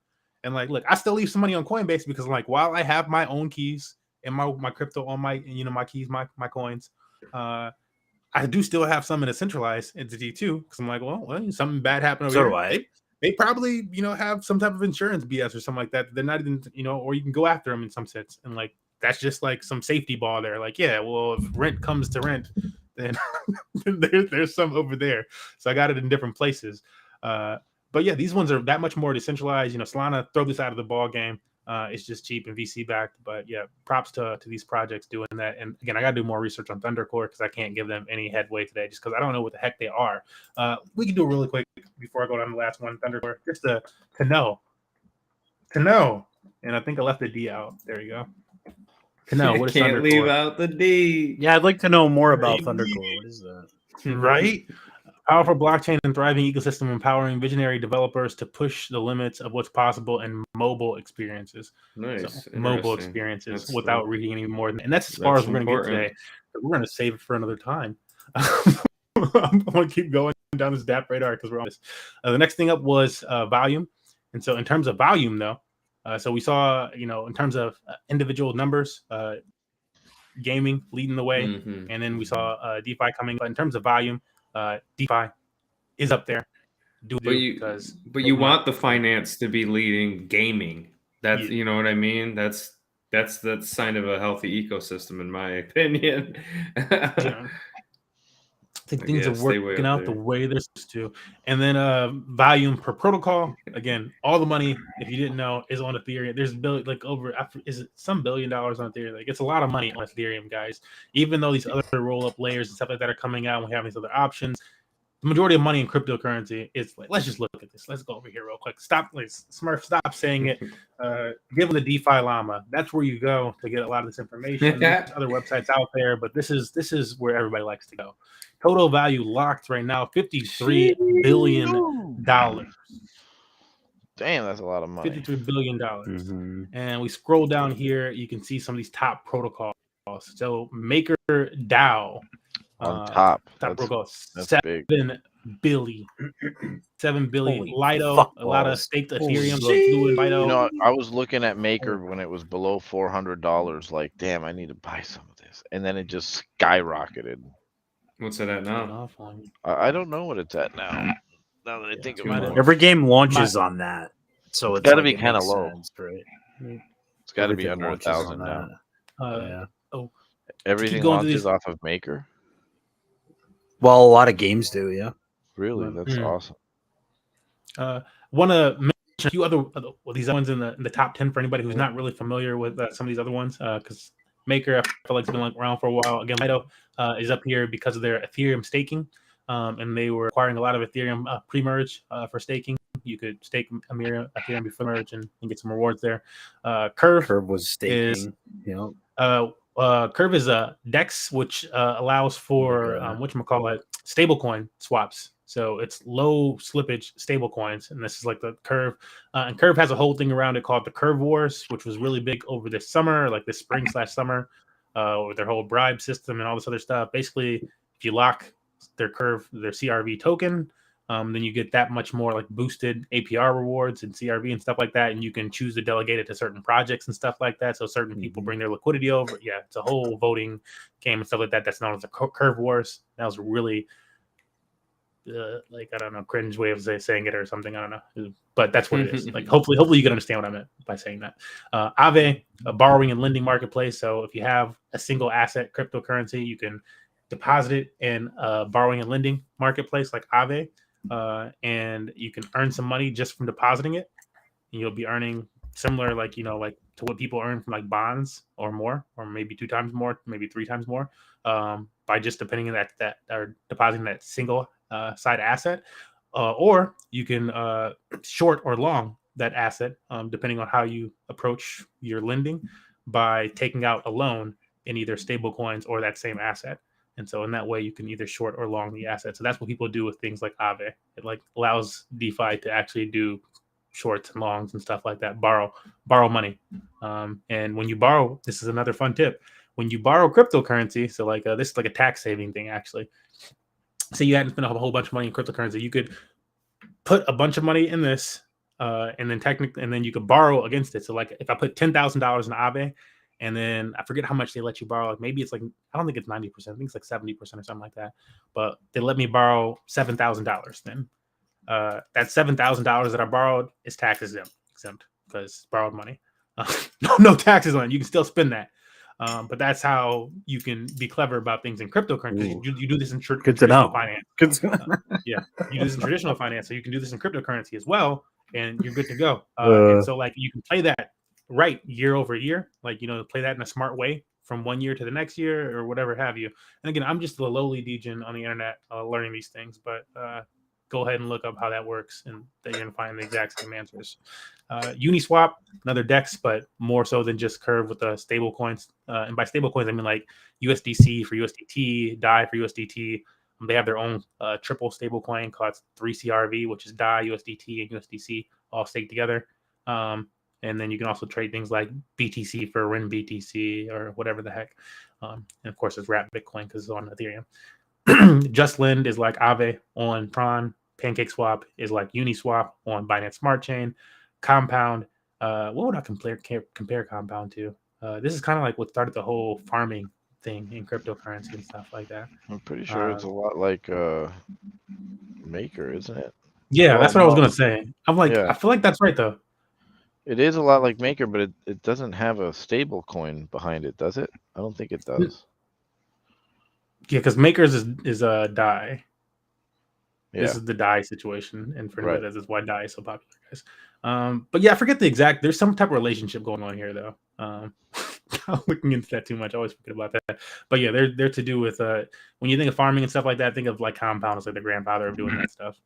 And like, look, I still leave some money on Coinbase because like, while I have my own keys and my crypto on my keys, my coins, I do still have some in a centralized entity too. Because I'm like, well, something bad happened over So here. do I. They probably have some type of insurance BS or something like that. They're not even or you can go after them in some sense. And like, that's just like some safety ball there. Like, yeah, well, if rent comes to rent, then there's some over there. So I got it in different places. But yeah, these ones are that much more decentralized. Solana, throw this out of the ball game. It's just cheap and VC backed. But yeah, props to these projects doing that. And again, I got to do more research on Thundercore because I can't give them any headway today just because I don't know what the heck they are. We can do it really quick before I go down to the last one, Thundercore, just to know. And I think I left the D out. There you go. To know what is Can't Thundercore. leave out the D. Yeah, I'd like to know more about Thundercore. What is that? Right? Powerful blockchain and thriving ecosystem empowering visionary developers to push the limits of what's possible in mobile experiences. Nice. So, mobile Interesting. experiences That's without cool. reading any more. And that's as far as That's we're going to get important. today. But we're going to save it for another time. I'm going to keep going down this DApp radar because we're on this. The next thing up was volume. And so in terms of volume, though, so we saw, in terms of individual numbers, gaming leading the way. Mhm. And then we saw DeFi coming. But in terms of volume, DeFi is up there. But you want the finance to be leading gaming. That's you know what I mean. That's the sign of a healthy ecosystem, in my opinion. Yeah. I think things are working out the there. way they're supposed to. And then volume per protocol. Again, all the money, if you didn't know, is on Ethereum. There's some $1 billion on Ethereum? Like, it's a lot of money on Ethereum, guys. Even though these other roll-up layers and stuff like that are coming out, and we have these other options. The majority of money in cryptocurrency is like, let's just look at this. Let's go over here real quick. Stop, Smurf, stop saying it. Give them the DeFi llama. That's where you go to get a lot of this information. There's other websites out there, but this is where everybody likes to go. Total value locked right now, $53 billion. Damn, that's a lot of money. $53 billion. And we scroll down here, you can see some of these top protocols. So Maker DAO. On top. Protocol, that's 7 big. billion. 7 billion. Holy Lido, fuck a lot of balls. staked Holy Ethereum, shit. Fluid, Lido. You know, I was looking at Maker when it was below $400. Like, damn, I need to buy some of this. And then it just skyrocketed. What's it at now? I don't know what it's at now. Now that I think about it. Every game launches on that. So it's gotta like, be kind of low. sense, right? It's got to be Everything under launches 1,000 on now. that. Yeah. Everything going to launches these- off of Maker? Well, a lot of games do, yeah. Really? That's awesome. Want to mention a few other these other ones in the top 10 for anybody who's not really familiar with some of these other ones, because Maker, I feel like it's been around for a while. Again, Lido is up here because of their Ethereum staking, and they were acquiring a lot of Ethereum pre-merge for staking. You could stake Ethereum before merge and get some rewards there. Curve was staking. Curve is a DEX, which allows for stablecoin swaps. So it's low slippage stablecoins, and this is like the Curve. And Curve has a whole thing around it called the Curve Wars, which was really big over this summer, like this spring/summer, with their whole bribe system and all this other stuff. Basically, if you lock their CRV token, then you get that much more like boosted APR rewards and CRV and stuff like that, and you can choose to delegate it to certain projects and stuff like that. So certain people bring their liquidity over. Yeah, it's a whole voting game and stuff like that. That's known as the Curve Wars. That was really I don't know, cringe way of saying it or something. I don't know, but that's what it is. Like hopefully you can understand what I meant by saying that. Aave, a borrowing and lending marketplace. So if you have a single asset cryptocurrency, you can deposit it in a borrowing and lending marketplace like Aave. And you can earn some money just from depositing it, and you'll be earning similar, like to what people earn from like bonds or more, or maybe 2 times more, maybe 3 times more, by just depending on that or depositing that single side asset, or you can short or long that asset, depending on how you approach your lending, by taking out a loan in either stable coins or that same asset. And so in that way, you can either short or long the asset. So that's what people do with things like Aave. It like allows DeFi to actually do shorts and longs and stuff like that, borrow money. And when you borrow, this is another fun tip. When you borrow cryptocurrency, so like this is like a tax saving thing, actually. Say you hadn't spent a whole bunch of money in cryptocurrency, you could put a bunch of money in this, and then you could borrow against it. So like if I put $10,000 in Aave, and then I forget how much they let you borrow. Like maybe it's like, I don't think it's 90%. I think it's like 70% or something like that. But they let me borrow $7,000 then. That $7,000 that I borrowed is tax exempt because it's borrowed money. No taxes on it. You can still spend that. But that's how you can be clever about things in cryptocurrency. You do this in traditional finance. Good to know. Yeah, you do this in traditional finance, so you can do this in cryptocurrency as well, and you're good to go. And so like you can play that right year over year, like, play that in a smart way from one year to the next year or whatever have you. And again, I'm just a lowly degen on the internet learning these things, but go ahead and look up how that works, and then you're gonna find the exact same answers. Uniswap, another DEX, but more so than just Curve with the stable coins. And by stable coins, I mean like USDC for USDT, DAI for USDT. They have their own triple stable coin called 3CRV, which is DAI, USDT, and USDC all staked together. And then you can also trade things like BTC for RIN BTC or whatever the heck. And of course, it's wrapped Bitcoin because it's on Ethereum. JustLend is like Aave on Tron. PancakeSwap is like Uniswap on Binance Smart Chain. Compound, what would I compare Compound to? This is kind of like what started the whole farming thing in cryptocurrency and stuff like that. I'm pretty sure it's a lot like Maker, isn't it? Yeah, Well, that's what I was no. gonna say. I'm like, Yeah. I feel like that's right though. It is a lot like Maker, but it doesn't have a stable coin behind it, does it? I don't think it does. Yeah, because Makers is a DAI. Yeah. This is the DAI situation, and for Right. that is why DAI is so popular, guys. But yeah, I forget the exact. There's some type of relationship going on here, though. Not looking into that too much. I always forget about that. But yeah, they're to do with when you think of farming and stuff like that. Think of like Compound as like the grandfather of doing that stuff.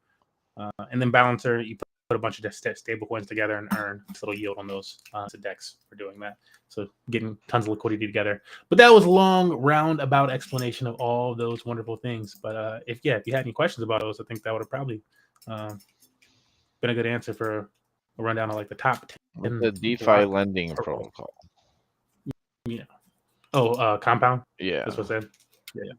And then Balancer, you put a bunch of stable coins together and earn a little yield on those. It's a DEX for doing that. So getting tons of liquidity together. But that was a long roundabout explanation of all those wonderful things. But if you had any questions about those, I think that would have probably been a good answer for a rundown of like the top 10. What's the DeFi lending protocol? Yeah. Oh, Compound. Yeah. That's what I said. Yeah.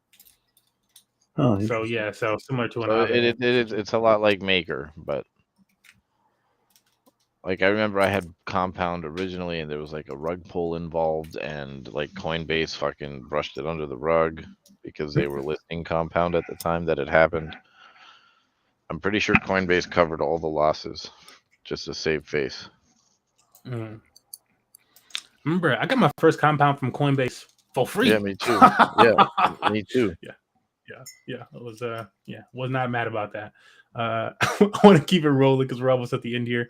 Oh, So yeah, so similar to an So Aave. it's a lot like Maker, but like I remember I had Compound originally, and there was like a rug pull involved, and like Coinbase fucking brushed it under the rug because they were listing Compound at the time that it happened. I'm pretty sure Coinbase covered all the losses just to save face. Remember, I got my first Compound from Coinbase for free. Yeah, me too. Yeah, me too. Yeah. It was was not mad about that. I want to keep it rolling because we're almost at the end here.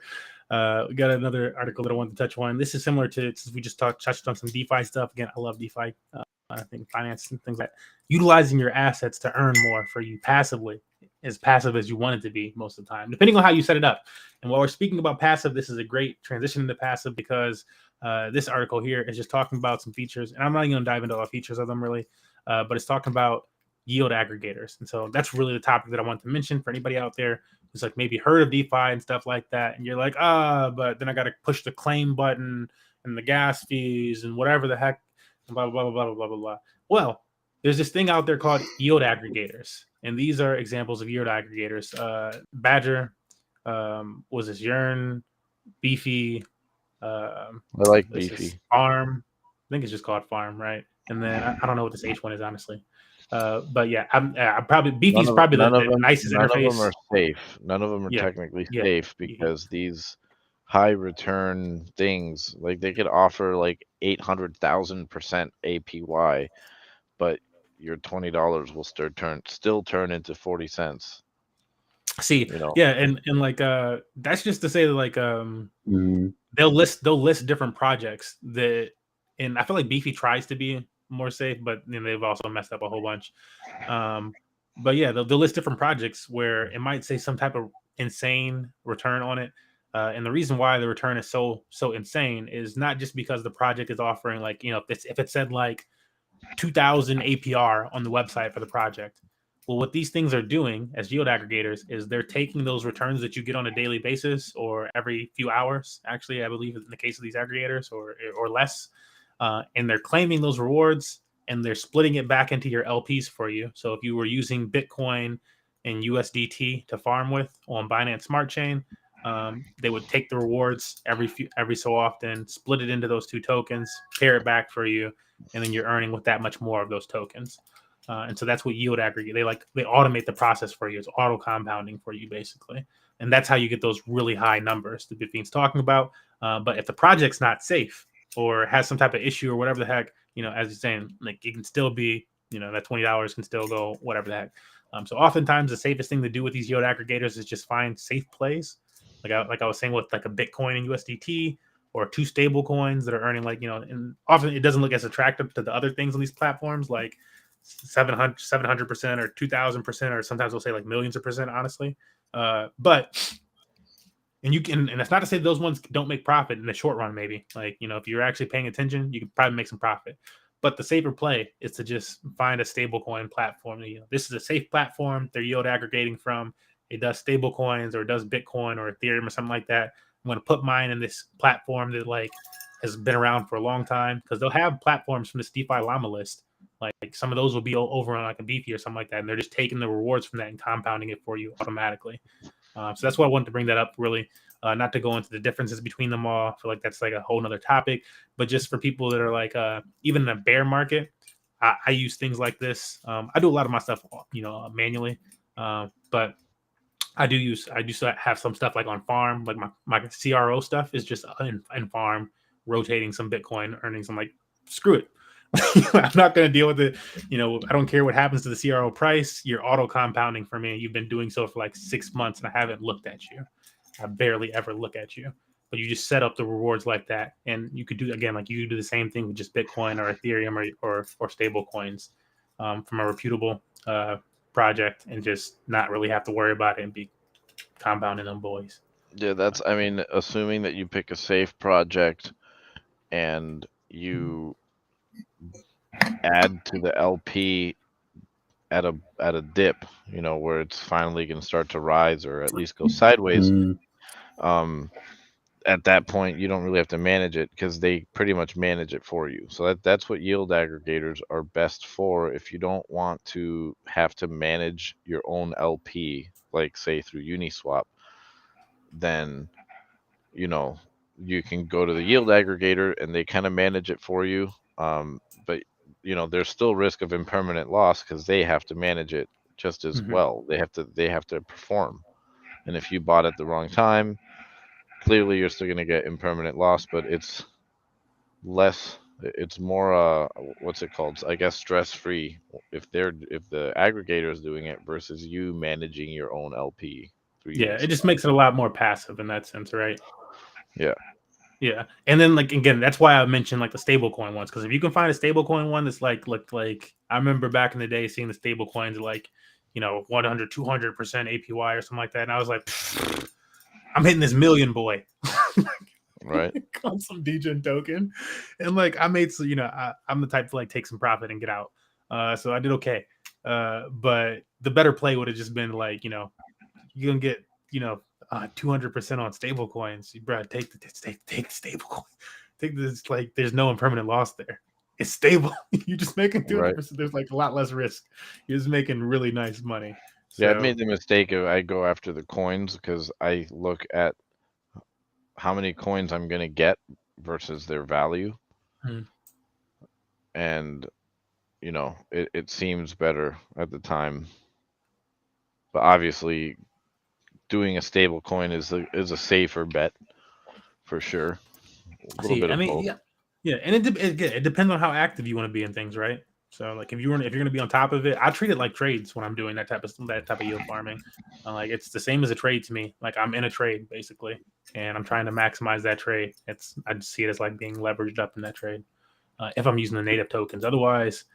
We got another article that I wanted to touch on. This is similar to, since we just touched on some DeFi stuff. Again, I love DeFi. I think finance and things like that. Utilizing your assets to earn more for you passively, as passive as you want it to be most of the time, depending on how you set it up. And while we're speaking about passive, this is a great transition into passive because this article here is just talking about some features, and I'm not even going to dive into all the features of them really, but it's talking about yield aggregators. And so that's really the topic that I want to mention for anybody out there who's like maybe heard of DeFi and stuff like that. And you're like, but then I got to push the claim button and the gas fees and whatever the heck, and blah, blah, blah, blah, blah, blah, blah. Well, there's this thing out there called yield aggregators. And these are examples of yield aggregators. Badger, was this Yearn, Beefy, I like Beefy. Farm. I think it's just called Farm, right? And then I don't know what this H1 is, honestly. But yeah, I'm probably Beefy's probably the nicest interface. None of them are safe. None of them are technically safe because these high return things, like they could offer like 800,000% APY, but your $20 will still turn into 40 cents. See, yeah, and like that's just to say that like they'll list different projects that, and I feel like Beefy tries to be more safe, but they've also messed up a whole bunch. But yeah, they'll list different projects where it might say some type of insane return on it. And the reason why the return is so insane is not just because the project is offering like, if it said like 2,000 APR on the website for the project. Well, what these things are doing as yield aggregators is they're taking those returns that you get on a daily basis or every few hours, actually, I believe in the case of these aggregators or less, and they're claiming those rewards and they're splitting it back into your LPs for you. So if you were using Bitcoin and USDT to farm with on Binance Smart Chain, they would take the rewards every so often, split it into those two tokens, pair it back for you, and then you're earning with that much more of those tokens. And so that's what yield aggregate. They automate the process for you. It's auto compounding for you basically, and that's how you get those really high numbers that Bitfine's talking about. But if the project's not safe or has some type of issue or whatever the heck, as you're saying, like it can still be, that $20 can still go whatever the heck. So oftentimes the safest thing to do with these yield aggregators is just find safe plays. Like I was saying with like a Bitcoin and USDT or 2 stable coins that are earning like, and often it doesn't look as attractive to the other things on these platforms, like 700% or 2,000%, or sometimes we'll say like millions of percent, honestly. But and it's not to say those ones don't make profit in the short run, maybe. Like, if you're actually paying attention, you can probably make some profit. But the safer play is to just find a stable coin platform. This is a safe platform they're yield aggregating from. It does stable coins, or it does Bitcoin or Ethereum or something like that. I'm going to put mine in this platform that like has been around for a long time, because they'll have platforms from this DeFi llama list. Like some of those will be over on like a Beefy or something like that, and they're just taking the rewards from that and compounding it for you automatically. So that's why I wanted to bring that up, really. Not to go into the differences between them all. I feel like that's like a whole nother topic. But just for people that are like, even in a bear market, I use things like this. I do a lot of my stuff, manually. But I do have some stuff like on farm, like my CRO stuff is just in farm, rotating some Bitcoin earnings. I'm like, screw it. I'm not going to deal with it. I don't care what happens to the CRO price. You're auto compounding for me. You've been doing so for like 6 months, and I haven't looked at you. I barely ever look at you. But you just set up the rewards like that, and you could do again, like you could do the same thing with just Bitcoin or Ethereum or stable coins from a reputable project, and just not really have to worry about it and be compounding them boys. Yeah, assuming that you pick a safe project and you add to the LP at a dip, where it's finally going to start to rise or at least go sideways. At that point, you don't really have to manage it, because they pretty much manage it for you. So that's what yield aggregators are best for. If you don't want to have to manage your own LP, like say through Uniswap, then you can go to the yield aggregator and they kind of manage it for you. But there's still risk of impermanent loss, because they have to manage it just as well. They have to perform. And if you bought at the wrong time, clearly you're still going to get impermanent loss, but it's more what's it called? I guess stress free if the aggregator is doing it versus you managing your own LP. Yeah, it just makes it a lot more passive in that sense, right? Yeah. And then like again, that's why I mentioned like the stablecoin ones, because if you can find a stablecoin one that's like looked like, I remember back in the day seeing the stablecoins like 100, 200% APY or something like that, and I was like, I'm hitting this million boy. Right. On some Degen token, and like I made I'm the type to like take some profit and get out. So I did okay. But the better play would have just been like, you're gonna get 200% on stable coins. Bro, take the stable coin. Take this, like there's no impermanent loss there. It's stable. You're just making 200%. Right. There's like a lot less risk. You're just making really nice money. So, yeah, I made the mistake of I go after the coins, because I look at how many coins I'm going to get versus their value. And, it seems better at the time. But obviously, doing a stable coin is a safer bet for sure. Yeah, and it depends on how active you want to be in things, right? So like if you're going to be on top of it, I treat it like trades when I'm doing that type of yield farming. Like it's the same as a trade to me. Like I'm in a trade basically, and I'm trying to maximize that trade. I just see it as like being leveraged up in that trade. If I'm using the native tokens, otherwise,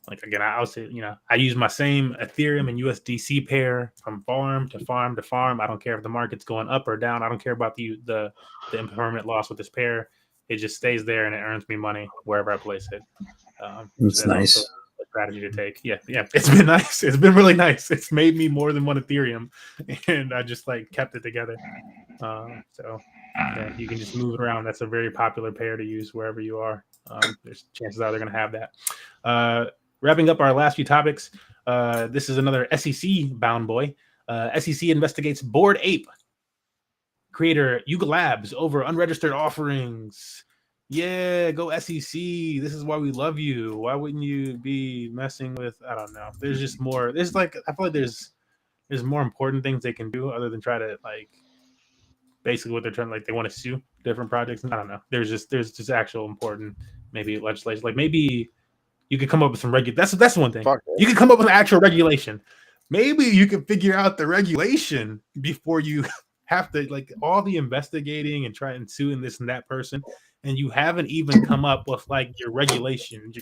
like again, I would say I use my same Ethereum and USDC pair from farm to farm to farm. I don't care if the market's going up or down. I don't care about the impermanent loss with this pair. It just stays there and it earns me money wherever I place it. It's nice. A strategy to take. Yeah. It's been nice. It's been really nice. It's made me more than one Ethereum, and I just like kept it together. So yeah, you can just move it around. That's a very popular pair to use wherever you are. There's chances are they're going to have that. Wrapping up our last few topics. This is another SEC bound boy. SEC investigates Bored Ape creator Yuga Labs over unregistered offerings. Yeah, go SEC. This is why we love you. Why wouldn't you be messing with? I don't know. There's just more. There's like I feel like there's more important things they can do other than try to like basically what they're trying, like they want to sue different projects. I don't know. There's just actual important maybe legislation. Like maybe you could come up with some That's one thing. You could come up with an actual regulation. Maybe you could figure out the regulation before you have to like all the investigating and try and suing this and that person, and you haven't even come up with like your regulation.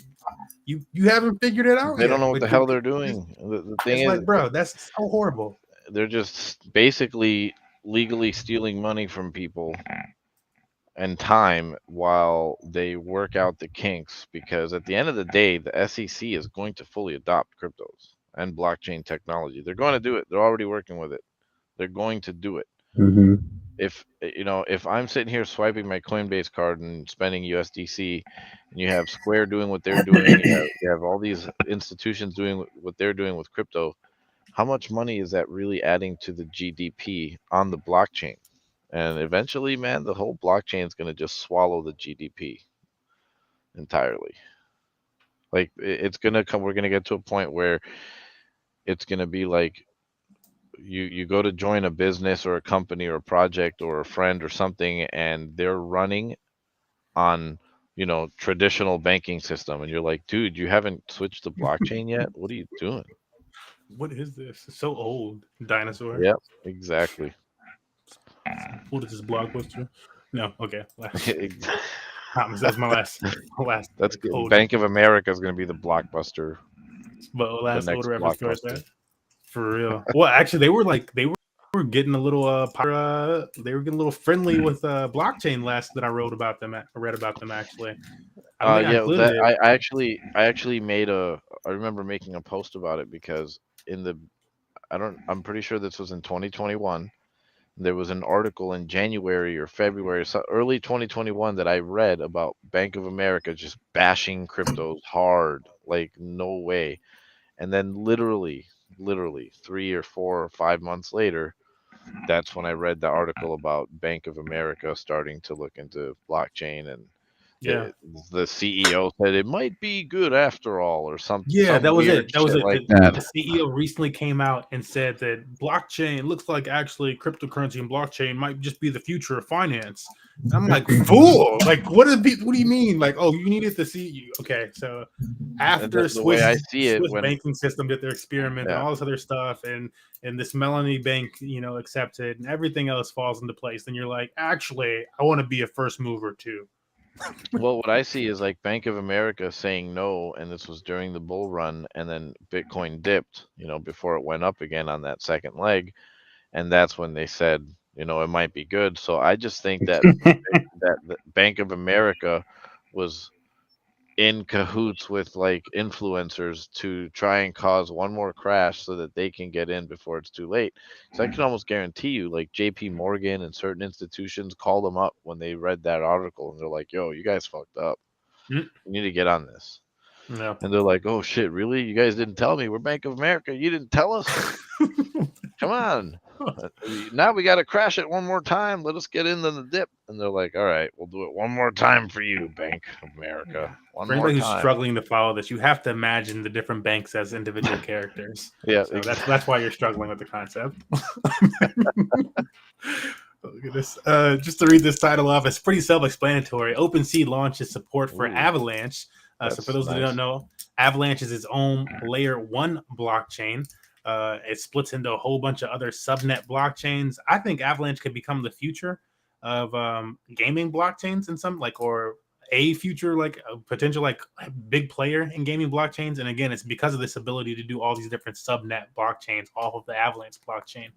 You haven't figured it out They yet. don't know what Like, the hell they're doing. The thing it's is, like, bro, that's so horrible. they're just basically legally stealing money from people and time while they work out the kinks, because at the end of the day the SEC is going to fully adopt cryptos and blockchain technology. They're going to do it. They're already working with it. They're going to do it. If if I'm sitting here swiping my Coinbase card and spending USDC, and you have Square doing what they're doing, you have all these institutions doing what they're doing with crypto, how much money is that really adding to the GDP on the blockchain? And eventually, man, the whole blockchain is going to just swallow the GDP entirely. Like it's going to come, we're going to get to a point where it's going to be like you go to join a business or a company or a project or a friend or something, and they're running on traditional banking system, and you're like, dude, you haven't switched to blockchain yet? What are you doing? What is this? It's so old. Dinosaur. Yep, exactly. What is this, Blockbuster? No, okay. Ex- Promise, that's my last That's good. old, Bank of America is going to be the blockbuster. but last next old reference for Blockbuster. that. For real. Well, actually, they were getting a little they were getting a little friendly with blockchain last that I read about them actually. I don't think I Yeah, included it. I actually I remember making a post about it, because I'm pretty sure this was in 2021. There was an article in January or February, so early 2021, that I read about Bank of America just bashing cryptos hard, like no way. And then literally 3 or 4 or 5 months later, that's when I read the article about Bank of America starting to look into blockchain, and Yeah. the CEO said it might be good after all, or something. Yeah, that was weird it. That was shit it. like The that. CEO recently came out and said that blockchain looks like actually cryptocurrency and blockchain might just be the future of finance. And I'm like, fool! Like, what do you mean? Like, oh, you needed to see you. Okay, so after The way I see it, Swiss when banking system did their experiment and all this other stuff, and this Melanie Bank, accepted, and everything else falls into place, then you're like, actually, I want to be a first mover too. well, what I see is like Bank of America saying no, and this was during the bull run, and then Bitcoin dipped, before it went up again on that second leg, and that's when they said, it might be good. So I just think that the Bank of America was in cahoots with like influencers to try and cause one more crash so that they can get in before it's too late. So I can almost guarantee you, like JP Morgan and certain institutions called them up when they read that article, and they're like, yo, you guys fucked up. Mm. You need to get on this. No. And they're like, oh shit, really? You guys didn't tell me? We're Bank of America. You didn't tell us? Come on. Now we got to crash it one more time. Let us get into the dip. And they're like, all right, we'll do it one more time for you, Bank of America. One For more anybody who's time. struggling to follow this, you have to imagine the different banks as individual characters. Yeah, So that's why you're struggling with the concept. Look at this. Just to read this title off, it's pretty self-explanatory. OpenSea launches support for Ooh, Avalanche. So for those who don't know, Avalanche is its own layer 1 blockchain. It splits into a whole bunch of other subnet blockchains. I think Avalanche could become the future of gaming blockchains in some or a future a potential big player in gaming blockchains. And again, it's because of this ability to do all these different subnet blockchains off of the Avalanche blockchain.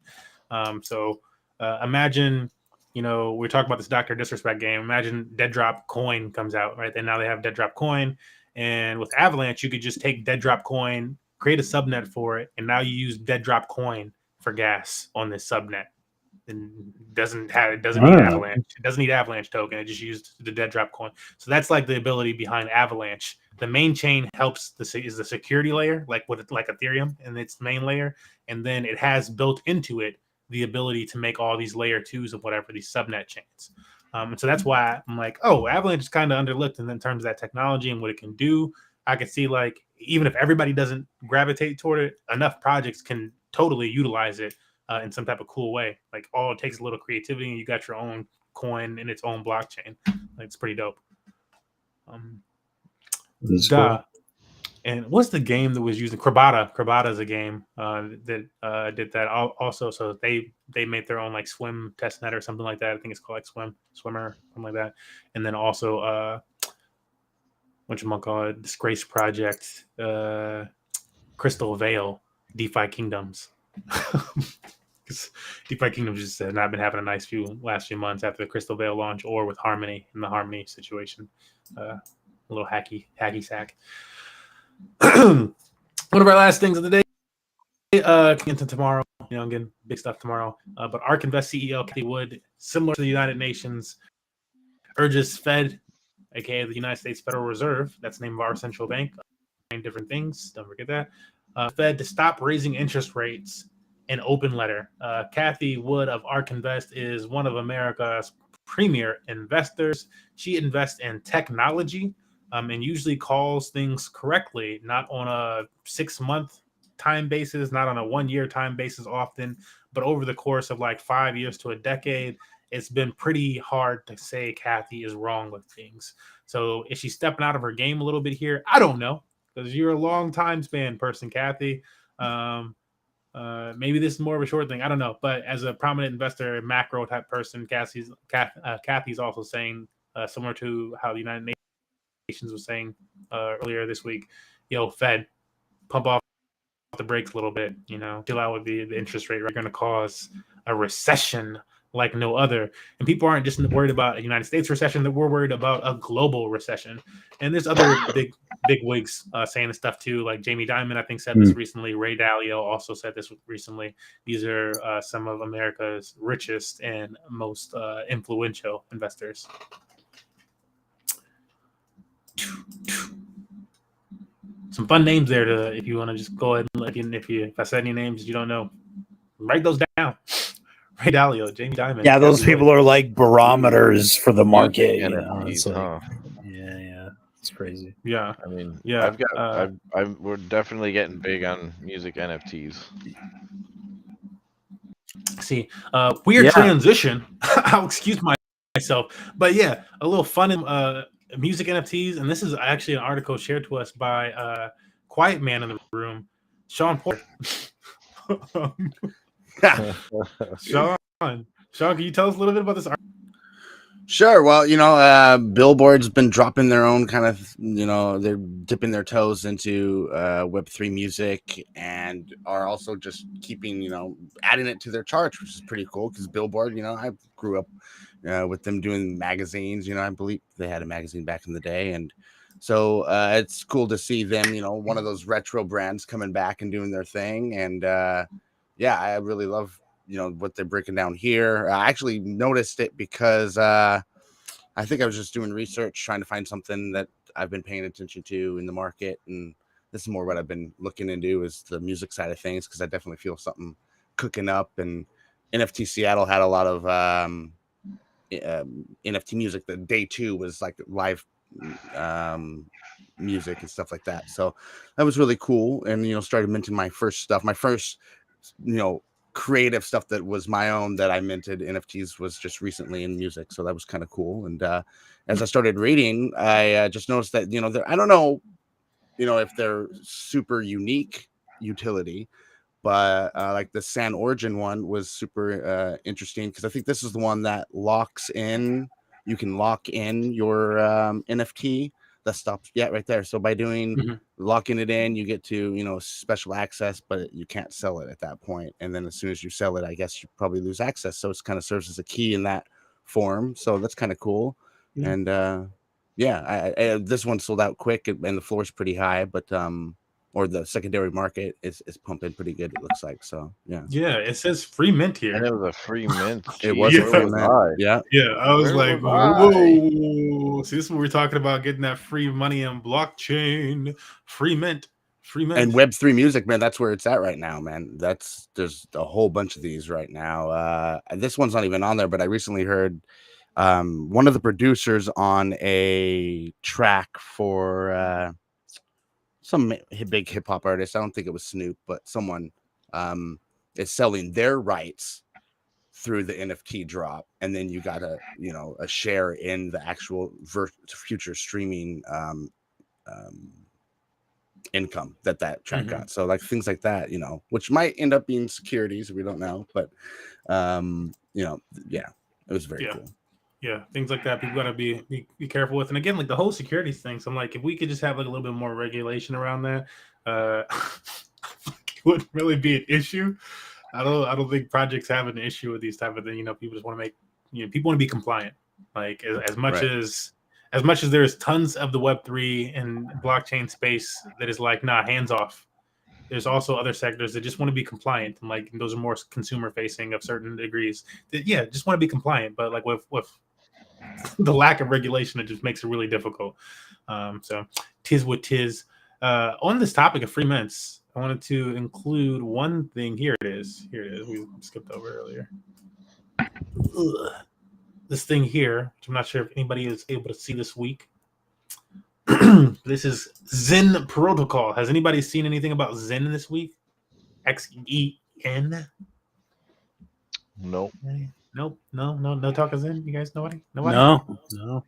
Imagine, we're talking about this Dr. Disrespect game. Imagine Dead Drop Coin comes out, right? And now they have Dead Drop Coin. And with Avalanche, you could just take Dead Drop Coin, create a subnet for it, and now you use Dead Drop Coin for gas on this subnet. And it doesn't need Avalanche. It doesn't need Avalanche token. It just used the Dead Drop Coin. So that's like the ability behind Avalanche. The main chain helps is the security layer, like Ethereum and its main layer, and then it has built into it the ability to make all these layer 2s of whatever, these subnet chains. And so that's why I'm like, oh, Avalanche is kind of underlooked in terms of that technology and what it can do. I could see even if everybody doesn't gravitate toward it, enough projects can totally utilize it in some type of cool way. All it takes is a little creativity, and you got your own coin in its own blockchain. It's pretty dope. Cool. And what's the game that was using Krabata? Krabata is a game that did that also. So they made their own like swim test net or something like that. I think it's called like swimmer, something like that. And then also whatchamacallit, Disgrace Project, Crystal Veil, DeFi Kingdoms. DeFi Kingdoms just have not been having a nice last few months after the Crystal Veil launch, or with Harmony in the Harmony situation. A little hacky sack. One of our last things of the day, into tomorrow, again, big stuff tomorrow. But ARK Invest CEO Cathie Wood, similar to the United Nations, urges Fed, aka the United States Federal Reserve, that's the name of our central bank, different things, don't forget that, Fed to stop raising interest rates. An open letter. Cathie Wood of ARK Invest is one of America's premier investors. She invests in technology and usually calls things correctly, not on a 6-month time basis, not on a 1-year time basis often, but over the course of like 5 years to a decade, it's been pretty hard to say Cathie is wrong with things. So is she stepping out of her game a little bit here? I don't know, because you're a long time span person, Cathie. Maybe this is more of a short thing. I don't know. But as a prominent investor, macro type person, Cathie's also saying, similar to how the United Nations was saying earlier this week, Fed, pump off the brakes a little bit. Chill out with the interest rate. We're going to cause a recession like no other. And people aren't just worried about a United States recession, that we're worried about a global recession. And there's other big wigs saying this stuff too, like Jamie Dimon, I think, said this recently. Ray Dalio also said this recently. These are some of America's richest and most influential investors. Some fun names there to, if you want to just go ahead and if I said any names you don't know, write those down. Ray Dalio, Jamie Dimon. Yeah, those people are like barometers for the market. NFTs, It's like, huh? yeah, it's crazy. Yeah, I mean, yeah. we're definitely getting big on music NFTs. See, weird transition. I'll excuse myself, but yeah, a little fun in music NFTs, and this is actually an article shared to us by Quiet Man in the Room, Sean Porter. Sean, can you tell us a little bit about this article? Sure. Well, Billboard's been dropping their own kind of, they're dipping their toes into Web3 music, and are also just keeping, adding it to their charts, which is pretty cool, because Billboard, I grew up with them doing magazines. I believe they had a magazine back in the day. And so it's cool to see them, one of those retro brands coming back and doing their thing. And I really love what they're breaking down here. I actually noticed it because I think I was just doing research, trying to find something that I've been paying attention to in the market, and this is more what I've been looking into, is the music side of things, because I definitely feel something cooking up. And NFT Seattle had a lot of NFT music. The day 2 was like live music and stuff like that, so that was really cool. And started minting my first stuff. My first creative stuff that was my own that I minted NFTs was just recently in music, so that was kind of cool. And as I started reading, I just noticed that I don't know if they're super unique utility, but like the San Origin one was super interesting, because I think this is the one that you can lock in your NFT. That stops right there. So by doing locking it in, you get to special access, but you can't sell it at that point. And then as soon as you sell it, I guess you probably lose access. So it's kind of serves as a key in that form. So that's kind of cool. And this one sold out quick, and the floor is pretty high, but or the secondary market is pumping pretty good, it looks like. So yeah, it says free mint here, and it was a free mint. It was a free mint. I was like, whoa. See, this is what we're talking about, getting that free money on blockchain. Free mint. And Web3 music, man, that's where it's at right now, man. There's a whole bunch of these right now. This one's not even on there, but I recently heard one of the producers on a track for some big hip hop artist. I don't think it was Snoop, but someone is selling their rights through the NFT drop, and then you got a share in the actual future streaming income that track Mhm. got. So like things like that, which might end up being securities. We don't know, but yeah, it was very cool. Yeah, things like that. People gotta be careful with. And again, like the whole securities thing. So I'm like, if we could just have like a little bit more regulation around that, it wouldn't really be an issue. I don't think projects have an issue with these type of things. People just want to make people want to be compliant. Like as much Right. as much as there's tons of the Web3 and blockchain space that is like, nah, hands off. There's also other sectors that just want to be compliant, and like those are more consumer facing of certain degrees. That, just want to be compliant, but like with the lack of regulation, it just makes it really difficult. So tis what tis. On this topic of free mints, I wanted to include one thing. Here it is. We skipped over earlier. Ugh. This thing here, which I'm not sure if anybody is able to see this week. This is Zen Protocol. Has anybody seen anything about Zen this week? XEN? Nope. Nope. No talk of Zen. You guys, nobody? No.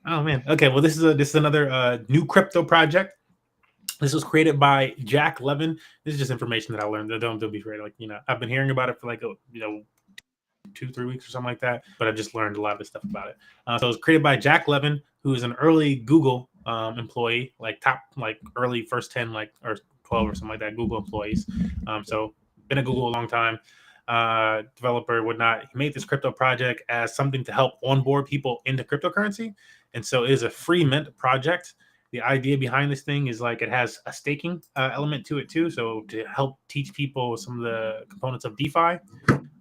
Oh man. Okay. Well, this is another new crypto project. This was created by Jack Levin. This is just information that I learned. Don't be afraid. Like I've been hearing about it for like 2-3 weeks or something like that, but I just learned a lot of this stuff about it. So it was created by Jack Levin, who is an early Google employee, like top early first 10 or 12 or something like that, Google employees. So been at Google a long time. Developer, whatnot. He made this crypto project as something to help onboard people into cryptocurrency, and so it is a free mint project. The idea behind this thing is like it has a staking element to it too, so to help teach people some of the components of DeFi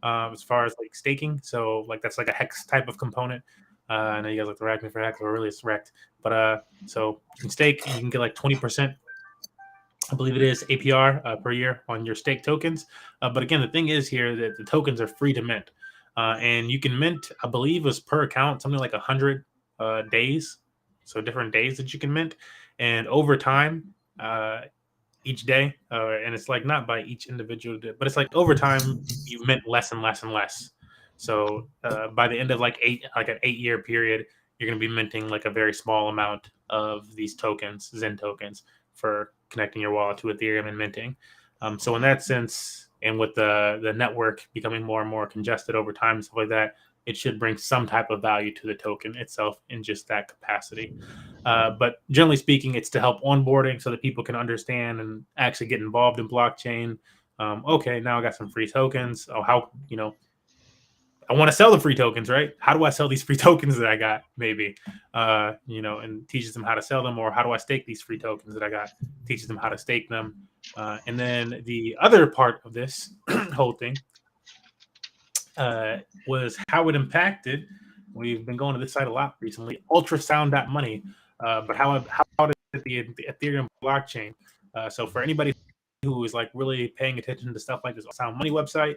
as far as like staking. So like that's like a hex type of component. I know you guys like to rack me for hex, but really it's wrecked. But so you can stake, you can get like 20%. I believe it is APR per year on your stake tokens. But again, the thing is here that the tokens are free to mint. And you can mint, I believe, was per account, something like 100 days. So different days that you can mint. And over time, each day, and it's like not by each individual, but it's like over time, you mint less and less and less. So by the end of like an 8-year period, you're going to be minting like a very small amount of these tokens, Zen tokens, for connecting your wallet to Ethereum and minting. So in that sense, and with the network becoming more and more congested over time and stuff like that, it should bring some type of value to the token itself in just that capacity. But generally speaking, it's to help onboarding so that people can understand and actually get involved in blockchain. Okay, now I got some free tokens. Oh, how, I want to sell the free tokens, right? How do I sell these free tokens that I got? Maybe, and teaches them how to sell them, or how do I stake these free tokens that I got? Teaches them how to stake them. And then the other part of this whole thing was how it impacted. We've been going to this site a lot recently, ultrasound.money, but how did the Ethereum blockchain. So for anybody who is like really paying attention to stuff like this Sound Money website,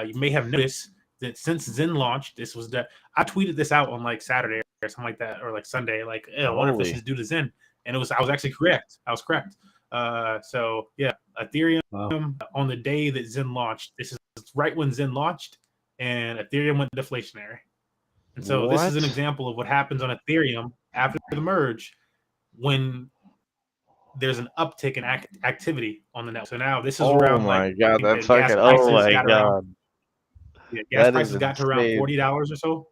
you may have noticed that since Zen launched, I tweeted this out on like Saturday or something like that, or like Sunday, like, I wonder if this is due to Zen. And I was actually correct. I was correct. So yeah, Ethereum on the day that Zen launched, this is right when Zen launched, and Ethereum went deflationary. And so this is an example of what happens on Ethereum after the merge when there's an uptick in activity on the network. So now this is around my God, that's fucking, oh my God. Gas prices got to around $40 or so,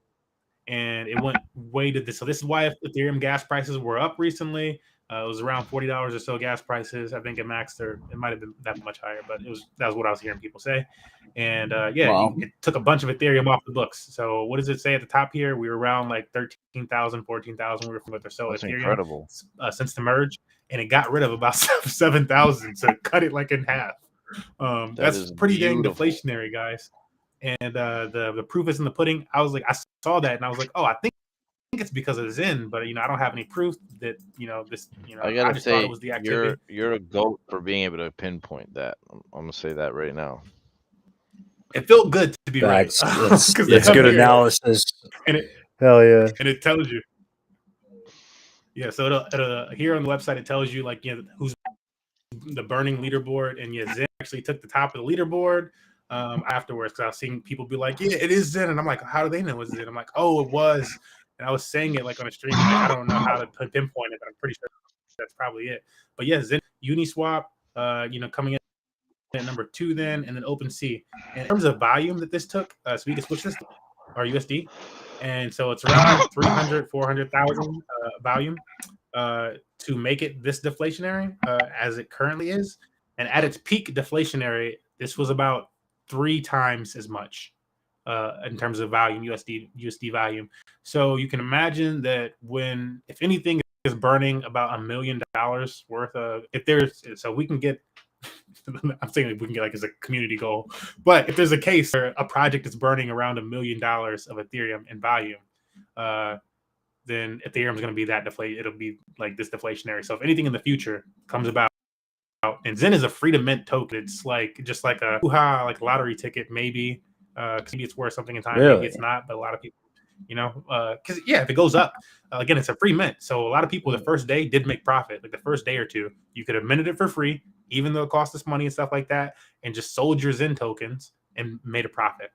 and it went way to this. So this is why Ethereum gas prices were up recently. It was around $40 or so gas prices. I think it maxed, or it might have been that much higher, but that was what I was hearing people say. And it took a bunch of Ethereum off the books. So what does it say at the top here? We were around like 13,000, 14,000. We were with or so That's Ethereum incredible. Since the merge, and it got rid of about 7,000. So cut it like in half. That's pretty dang deflationary, guys. And the proof is in the pudding. I was like, I saw that and I was like, oh, I think it's because of Zen, but I don't have any proof that this. I gotta just say, thought it was the activity. You're a goat for being able to pinpoint that. I'm gonna say that right now. It felt good to be right. It's good analysis. And hell yeah. And it tells you. Yeah, so here on the website it tells you like who's the burning leaderboard, and Zen actually took the top of the leaderboard. Afterwards, because I was seeing people be like, yeah, it is Zen, and I'm like, how do they know it's Zen? I'm like, oh, it was, and I was saying it like on a stream. Like, I don't know how to pinpoint it, but I'm pretty sure that's probably it. But yeah, Zen, Uniswap, coming in at number 2 then, and then OpenSea. And in terms of volume that this took, so we can switch this to our USD. And so it's around 300, 400,000 volume to make it this deflationary as it currently is. And at its peak deflationary, this was about 3 times as much in terms of volume, USD volume. So you can imagine that if anything is burning about $1 million worth of, so we can get, I'm saying we can get like as a community goal, but if there's a case where a project is burning around $1 million of Ethereum in volume, then Ethereum is going to be that deflate. It'll be like this deflationary. So if anything in the future comes about, and Zen is a free to mint token, it's like just like a like lottery ticket, maybe. Maybe it's worth something in time, maybe it's not, but a lot of people, because if it goes up, again, it's a free mint. So a lot of people the first day did make profit, like the first day or two. You could have minted it for free, even though it cost us money and stuff like that, and just sold your Zen tokens and made a profit.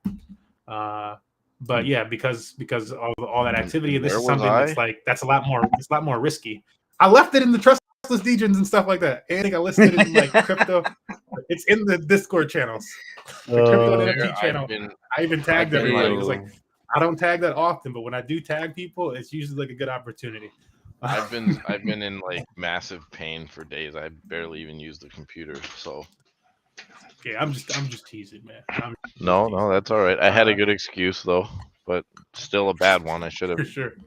But yeah, because of all that activity, this is something that's a lot more risky. I left it in the Trustless Degens and stuff like that. I think I listed it in like crypto. It's in the Discord channels. The crypto and NFT channel. I even tagged everybody. It's like I don't tag that often, but when I do tag people, it's usually like a good opportunity. I've been in like massive pain for days. I barely even use the computer. So yeah, I'm just teasing, man. No, that's all right. I had a good excuse though, but still a bad one. I should have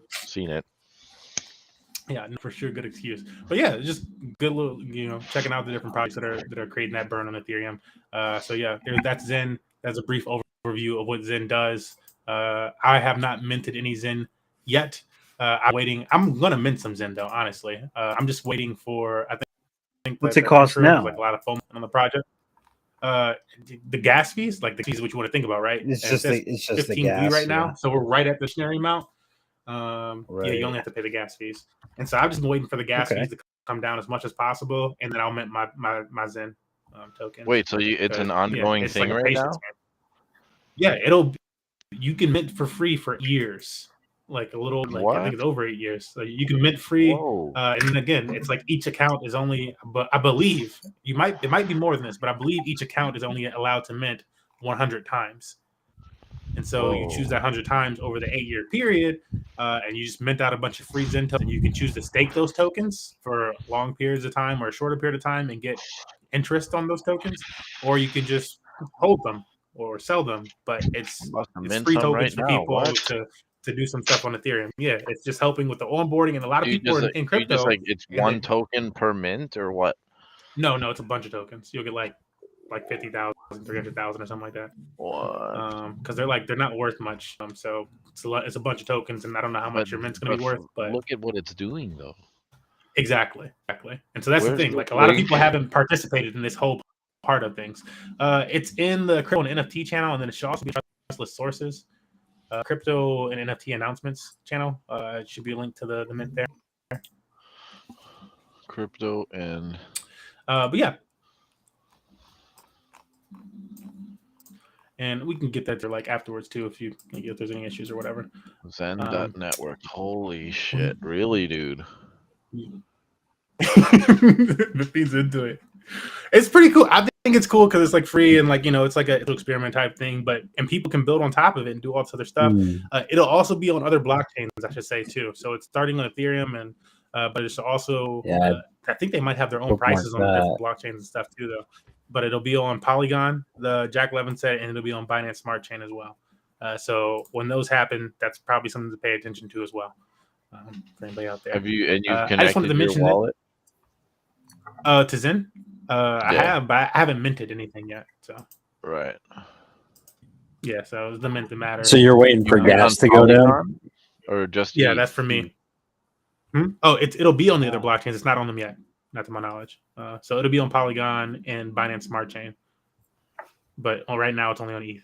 seen it. Yeah, for sure, good excuse. But yeah, just good little, checking out the different projects that are creating that burn on Ethereum. So yeah, that's Zen. That's a brief overview of what Zen does. I have not minted any Zen yet. I'm waiting. I'm gonna mint some Zen though. Honestly, I'm just waiting for. I think what's it cost now? Like a lot of FOMC on the project. The gas fees, like the fees, what you want to think about, right? It's just 15 the gas right now. So we're right at the dictionary amount. Right. Yeah, you only have to pay the gas fees, and so I've just been waiting for the gas fees to come down as much as possible, and then I'll mint my Zen token. Wait, so it's an ongoing thing like right now? Yeah, you can mint for free for years, like a little, like I think it's over 8 years. So you can mint free, and then again, it's like each account is only, but I believe it might be more than this, but I believe each account is only allowed to mint 100 times. And so you choose that 100 times over the 8-year period, and you just mint out a bunch of free Zen tokens. And you can choose to stake those tokens for long periods of time or a shorter period of time and get interest on those tokens, or you can just hold them or sell them. But it's free tokens for people to do some stuff on Ethereum. Yeah, it's just helping with the onboarding, and a lot of people in crypto. It's one token per mint or what? No, it's a bunch of tokens. You'll get like 50,000, 300,000 or something like that. What? Because they're not worth much. So it's a bunch of tokens, and I don't know how much your mint's going to be worth. But look at what it's doing, though. Exactly. And so that's the thing. Like a lot of people haven't participated in this whole part of things. It's in the crypto and NFT channel, and then it should also be Trustless Sources, crypto and NFT announcements channel. It should be a link to the mint there. Crypto and. But yeah. And we can get that there like afterwards too, if there's any issues or whatever. Zen.network. Holy shit. Really, dude? The feeds into it. It's pretty cool. I think it's cool because it's like free and like, it's like a little experiment type thing, and people can build on top of it and do all this other stuff. It'll also be on other blockchains, I should say too. So it's starting on Ethereum and but it's also I think they might have their own prices on the different blockchains and stuff too though. But it'll be on Polygon, the Jack Levin said, and it'll be on Binance Smart Chain as well. So when those happen, that's probably something to pay attention to as well. For anybody out there. You've connected I just wanted to mention your wallet? To Zen? I have, but I haven't minted anything yet. So right. Yeah, so it was the mint that matters. So you're waiting for gas to go down? Or just that's for me. Oh, it'll be on the other blockchains. It's not on them yet. Not to my knowledge. So it'll be on Polygon and Binance Smart Chain. But right now it's only on ETH.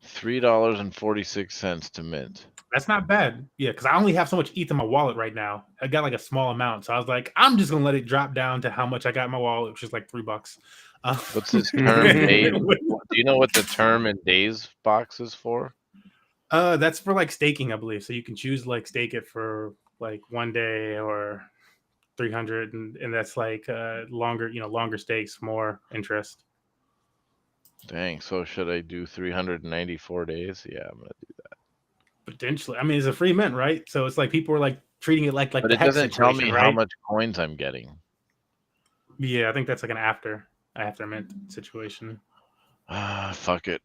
$3.46 to mint. That's not bad. Yeah, because I only have so much ETH in my wallet right now. I got like a small amount. So I was like, I'm just going to let it drop down to how much I got in my wallet, which is like $3. What's this term days? Do you know what the term and days box is for? That's for like staking, I believe. So you can choose like stake it for like 1 day or 300, and that's like longer stakes, more interest. Dang. So should I do 394 days? Yeah, I'm gonna do that. Potentially, I mean, it's a free mint, right? So it's like people are like treating it like But the it hex doesn't tell situation, me right? how much coins I'm getting. Yeah, I think that's like an after mint situation. Fuck it.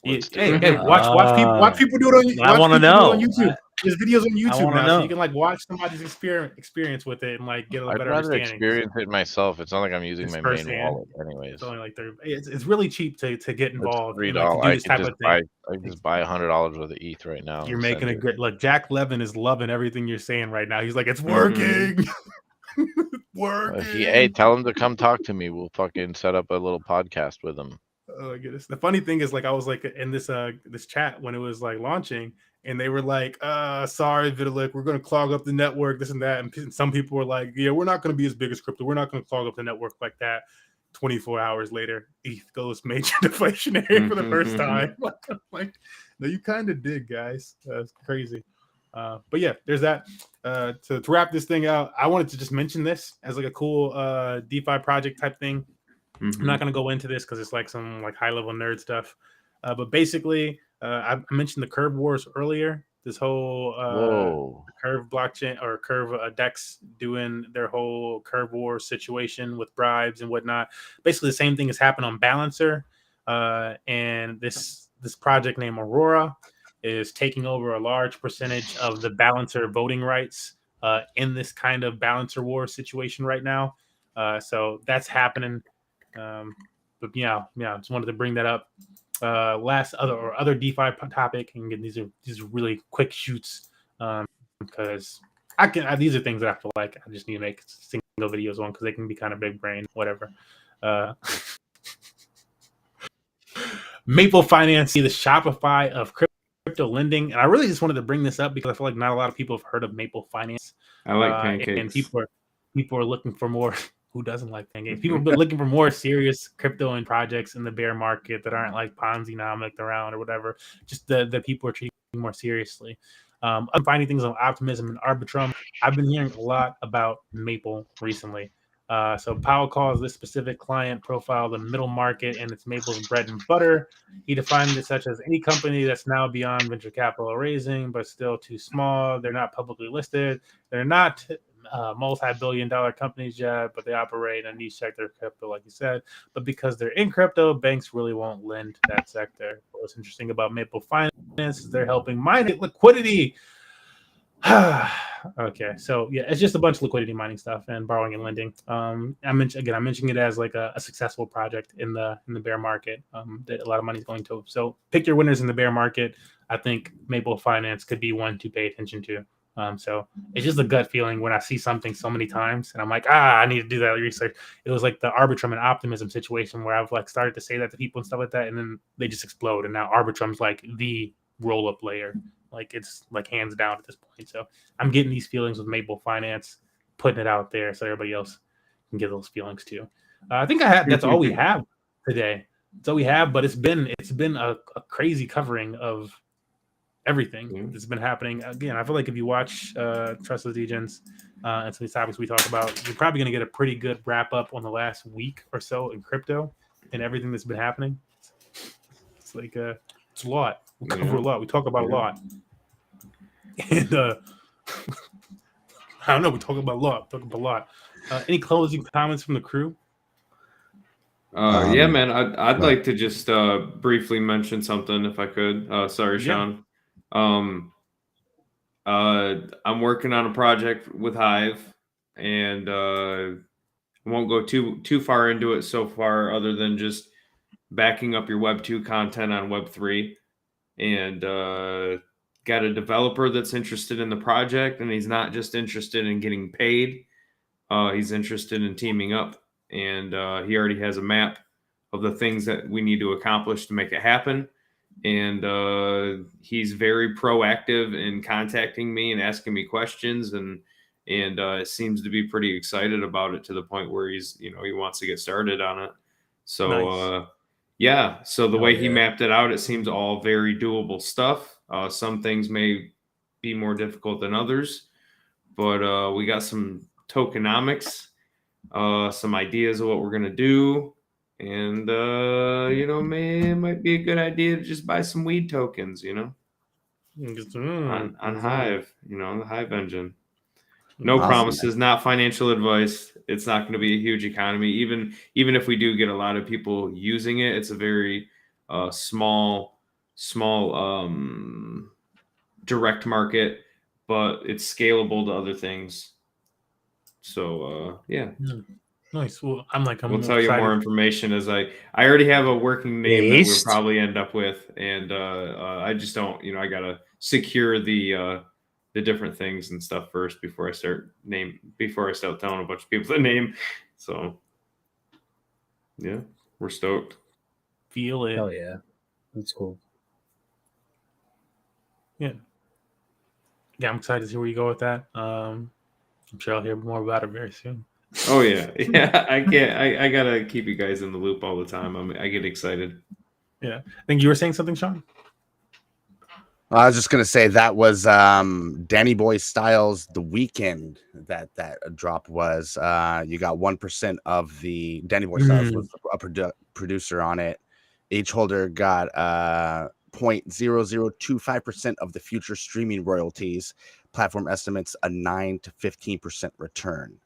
Let's do Hey, it. hey, watch people do it on. I want to know. YouTube. There's videos on YouTube wanna now, so know. you can like watch somebody's experience with it and like get a I'd better rather understanding. experience it myself. It's not like I'm using It's my main firsthand. wallet, anyways. It's only like it's really cheap to get involved It's and like to $3. do I this can type just of thing. I can just buy $100 worth of ETH right now. You're and making send a it. good. Look, Jack Levin is loving everything you're saying right now. He's like, it's working. Working. Hey, tell him to come talk to me. We'll fucking set up a little podcast with him. Oh my goodness. The funny thing is, like, I was like in this chat when it was like launching, and they were like, sorry, Vitalik, we're gonna clog up the network, this and that. And some people were like, yeah, we're not gonna be as big as crypto, we're not gonna clog up the network like that. 24 hours later, ETH goes major deflationary for the first time. Like, no, you kind of did, guys. That's crazy. But yeah, there's that. To wrap this thing out, I wanted to just mention this as like a cool DeFi project type thing. I'm not going to go into this because it's like some like high level nerd stuff. But basically, I mentioned the Curve Wars earlier. This whole Curve blockchain or Curve Dex doing their whole Curve War situation with bribes and whatnot. Basically, the same thing has happened on Balancer, and this project named Aurora is taking over a large percentage of the Balancer voting rights in this kind of Balancer war situation right now. So that's happening. But yeah, just wanted to bring that up. Last other DeFi topic, and again, these are really quick shoots because these are things that I feel like I just need to make single videos on because they can be kind of big brain, whatever. Maple Finance, the Shopify of crypto lending, and I really just wanted to bring this up because I feel like not a lot of people have heard of Maple Finance. I like pancakes, and people are looking for more. Who doesn't like pancakes? People have been looking for more serious crypto and projects in the bear market that aren't like Ponzi-nomic around or whatever. Just the people are treating more seriously. I'm finding things on Optimism and Arbitrum. I've been hearing a lot about Maple recently. So Powell calls this specific client profile the middle market, and it's Maple's bread and butter. He defined it such as any company that's now beyond venture capital raising, but still too small. They're not publicly listed. They're not multi-billion-dollar companies yet, but they operate in a niche sector of crypto, like you said. But because they're in crypto, banks really won't lend to that sector. What's interesting about Maple Finance is they're helping mine liquidity. Okay, so yeah, it's just a bunch of liquidity mining stuff and borrowing and lending. I'm mentioning it as like a successful project in the bear market that a lot of money is going to. So pick your winners in the bear market. I think Maple Finance could be one to pay attention to. So it's just a gut feeling when I see something so many times and I'm like, I need to do that research. It was like the Arbitrum and Optimism situation where I've like started to say that to people and stuff like that, and then they just explode. And now Arbitrum's like the roll-up layer. Like it's like hands down at this point. So I'm getting these feelings with Maple Finance, putting it out there so everybody else can get those feelings too. I think that's all we have today. That's all we have, but it's been a crazy covering of everything that's been happening. Again, I feel like if you watch Trustless Degens and some of these topics we talk about, you're probably going to get a pretty good wrap up on the last week or so in crypto and everything that's been happening. It's like it's a lot. We cover a lot. We talk about a lot. And I don't know. We talk about a lot. Any closing comments from the crew? Yeah, man. I'd like to just briefly mention something if I could. Sorry, Sean. I'm working on a project with Hive, and I won't go too far into it so far, other than just backing up your Web 2 content on Web 3, and got a developer that's interested in the project, and he's not just interested in getting paid. He's interested in teaming up, and he already has a map of the things that we need to accomplish to make it happen. And he's very proactive in contacting me and asking me questions, and seems to be pretty excited about it to the point where he wants to get started on it. So nice. So the way he mapped it out, it seems all very doable stuff. Some things may be more difficult than others, but we got some tokenomics, some ideas of what we're gonna do, and it might be a good idea to just buy some weed tokens, on Hive, the Hive engine. No Awesome. promises, not financial advice. It's not going to be a huge economy. Even if we do get a lot of people using it, it's a very small direct market, but it's scalable to other things. So yeah. Nice. Well, we'll tell you more information as I already have a working name that we'll probably end up with, and I just don't, I gotta secure the different things and stuff first before I start telling a bunch of people the name. So yeah, we're stoked. Feel it. Hell yeah, that's cool. Yeah, I'm excited to see where you go with that. I'm sure I'll hear more about it very soon. Oh yeah. I gotta keep you guys in the loop all the time. I get excited. Yeah, I think you were saying something, Sean. I was just gonna say that was Danny Boy Styles The Weekend that drop was. You got 1% of the Danny Boy Styles was a producer on it. Each holder got 0.0025% of the future streaming royalties. Platform estimates a 9 to 15% return.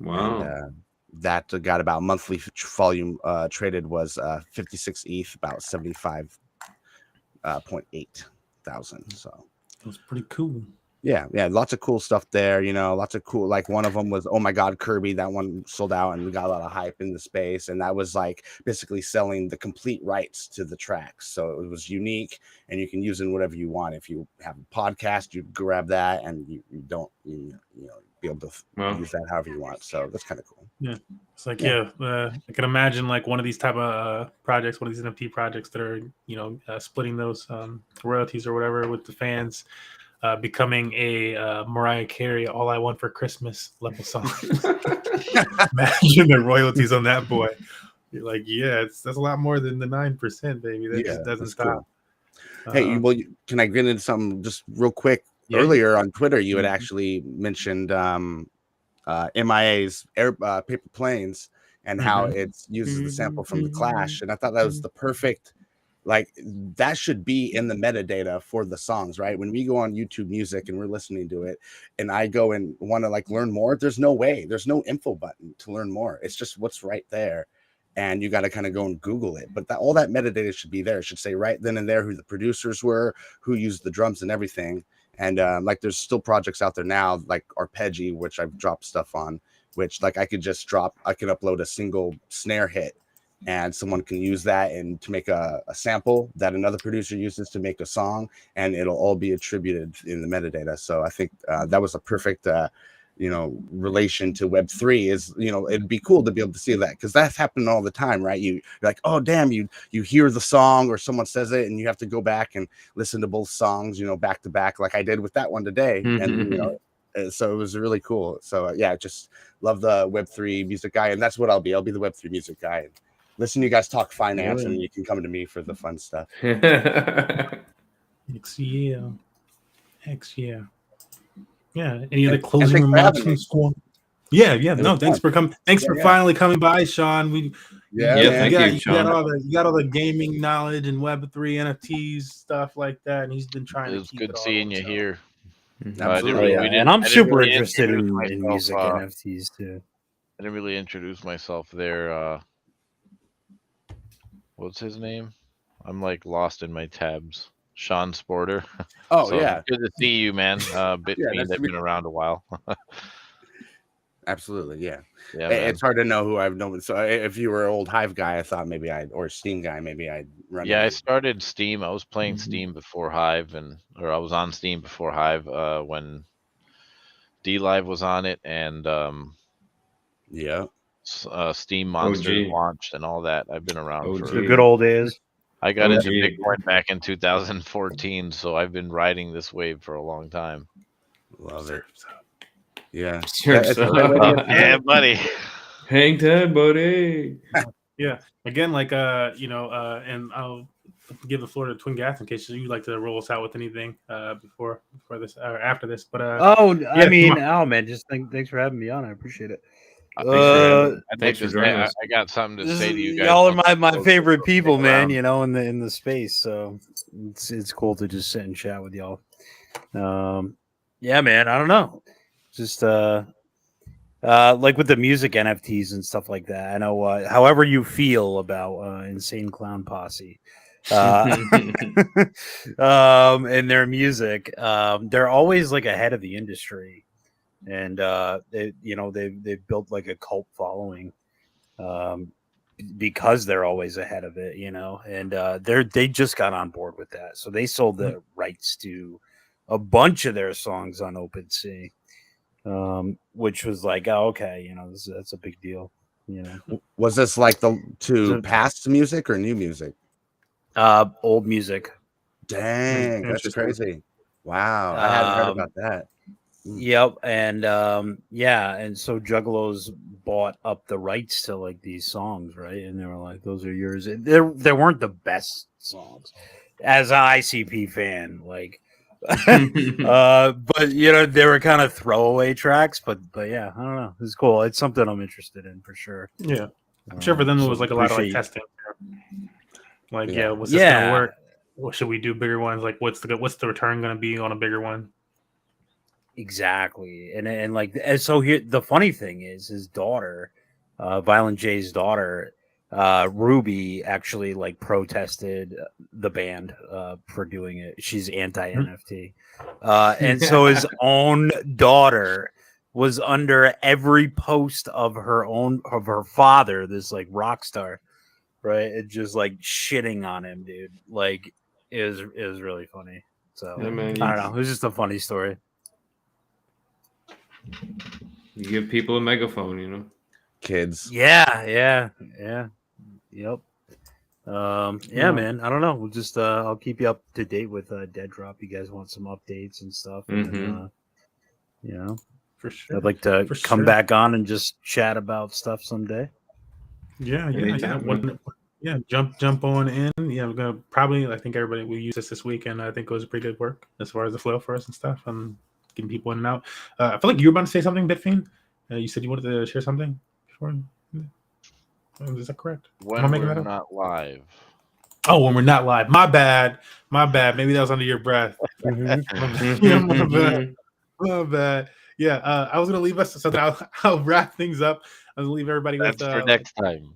Wow. And, that got about monthly volume traded was 56 ETH, about 75.8 thousand. So it was pretty cool. Yeah, lots of cool stuff there. Lots of cool. Like one of them was "Oh My God, Kirby." That one sold out and we got a lot of hype in the space. And that was like basically selling the complete rights to the tracks. So it was unique, and you can use it in whatever you want. If you have a podcast, you grab that, and you don't be able to use that however you want. So that's kind of cool. Yeah, it's like I can imagine like one of these type of projects, one of these NFT projects that are splitting those royalties or whatever with the fans. Becoming a Mariah Carey "All I Want for Christmas" level song. Imagine the royalties on that boy. You're like, that's a lot more than the 9%, baby. That just doesn't stop. Cool. Hey, can I get into something just real quick? Earlier on Twitter, you had actually mentioned MIA's Paper Planes and how it uses the sample from the Clash, and I thought that was the perfect. Like that should be in the metadata for the songs, right? When we go on YouTube Music and we're listening to it, and I go and want to like learn more, there's no way, there's no info button to learn more. It's just what's right there, and you got to kind of go and Google it. But all that metadata should be there. It should say right then and there who the producers were, who used the drums and everything. And like there's still projects out there now, like Arpeggi, which I've dropped stuff on, which like I could upload a single snare hit. And someone can use that and to make a sample that another producer uses to make a song, and it'll all be attributed in the metadata. So I think that was a perfect, relation to Web3. Is it'd be cool to be able to see that, because that's happening all the time, right? You're like, oh damn, you hear the song or someone says it, and you have to go back and listen to both songs, back to back, like I did with that one today, and so it was really cool. So just love the Web3 music guy, and that's what I'll be. I'll be the Web3 music guy. Listen to you guys talk finance, and you can come to me for the fun stuff. Heck yeah. Yeah. Any other closing remarks from school? Yeah. No, thanks for coming. Thanks for finally coming by, Sean. Thank you, Sean. You got all the gaming knowledge and Web3 NFTs stuff like that, and he's been trying. It was good seeing you here. Absolutely, and I'm super interested in music NFTs too. I didn't really introduce myself there. What's his name? I'm like lost in my tabs. Sean Sporter. Oh, so, good to see you, man. Bitfiend, they've been around a while. Absolutely, yeah. It's hard to know who I've known. So if you were an old Hive guy, I thought maybe or Steam guy, maybe I'd run. Yeah, I started Steam. I was playing Steam before Hive, or I was on Steam before Hive when DLive was on it, and Steam Monsters launched and all that. I've been around for the good old days. I got into Bitcoin back in 2014, so I've been riding this wave for a long time. Love it. Yeah. Yeah, buddy. Hang time, buddy. Yeah. Again, like and I'll give the floor to Twin Gas in case you'd like to roll us out with anything before this or after this. But I mean, man, just thanks for having me on. I appreciate it. Thanks for joining us. I got something to say to you guys. Y'all are my favorite people, man. You know, in the space, so it's cool to just sit and chat with y'all. Yeah, man. I don't know, just like with the music NFTs and stuff like that. I know, however you feel about Insane Clown Posse, and their music, they're always like ahead of the industry. And they've built like a cult following because they're always ahead of it, and they just got on board with that. So they sold the rights to a bunch of their songs on OpenSea, which was like, oh, okay, that's a big deal. Was this like past music or new music? Old music. Dang, that's crazy. Wow, I hadn't heard about that. Yep, and and so Juggalos bought up the rights to like these songs, right? And they were like, "Those are yours." They weren't the best songs, as an ICP fan, like, but they were kind of throwaway tracks. But yeah, I don't know. It's cool. It's something I'm interested in for sure. Yeah, I'm sure for them it was like a lot of like testing. Like, what's this gonna work? What should we do bigger ones? Like, what's the return gonna be on a bigger one? Exactly, and so here the funny thing is his daughter, Violent J's daughter, Ruby, actually like protested the band for doing it. She's anti NFT, and so his own daughter was under every post of her father, this like rock star, right? It just like shitting on him, dude. Like it was really funny. So I don't know. It was just a funny story. You give people a megaphone, Kids. Yeah. Yep. Man. I don't know. We'll just I'll keep you up to date with Dead Drop. You guys want some updates and stuff? And, for sure. I'd like to come back on and just chat about stuff someday. Yeah. Jump on in. Yeah, we're gonna probably. I think everybody will use this weekend. I think it was pretty good work as far as the flow for us and stuff, and getting people in and out. I feel like you were about to say something, Bitfiend. You said you wanted to share something before. Is that correct? When we're not live. Oh, when we're not live. My bad. Maybe that was under your breath. My bad. Yeah, I was gonna leave us so that I'll wrap things up. I was gonna leave everybody with for next time.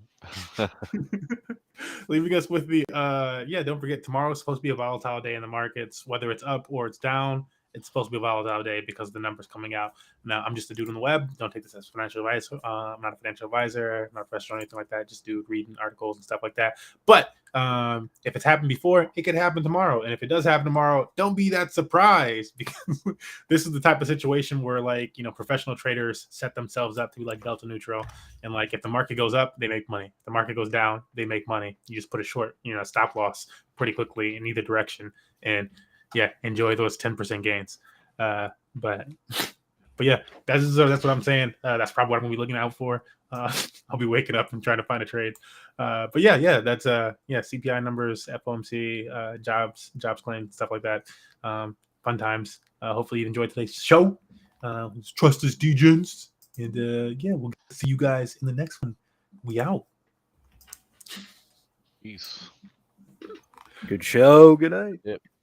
Leaving us with the don't forget, tomorrow's supposed to be a volatile day in the markets, whether it's up or it's down. It's supposed to be a volatile day because the numbers coming out. Now, I'm just a dude on the web. Don't take this as financial advice. I'm not a financial advisor, not a professional or anything like that. Just dude reading articles and stuff like that. But if it's happened before, it could happen tomorrow. And if it does happen tomorrow, don't be that surprised, because this is the type of situation where professional traders set themselves up to be like delta neutral. And like if the market goes up, they make money. If the market goes down, they make money. You just put a short, stop loss pretty quickly in either direction. And yeah, enjoy those 10% gains. But yeah, that's what I'm saying. That's probably what I'm gonna be looking out for. I'll be waking up and trying to find a trade. But yeah, that's CPI numbers, FOMC, jobs claims, stuff like that. Fun times. Hopefully you enjoyed today's show. It's Trustless Degens, and we'll see you guys in the next one. We out. Peace. Good show. Good night. Yep.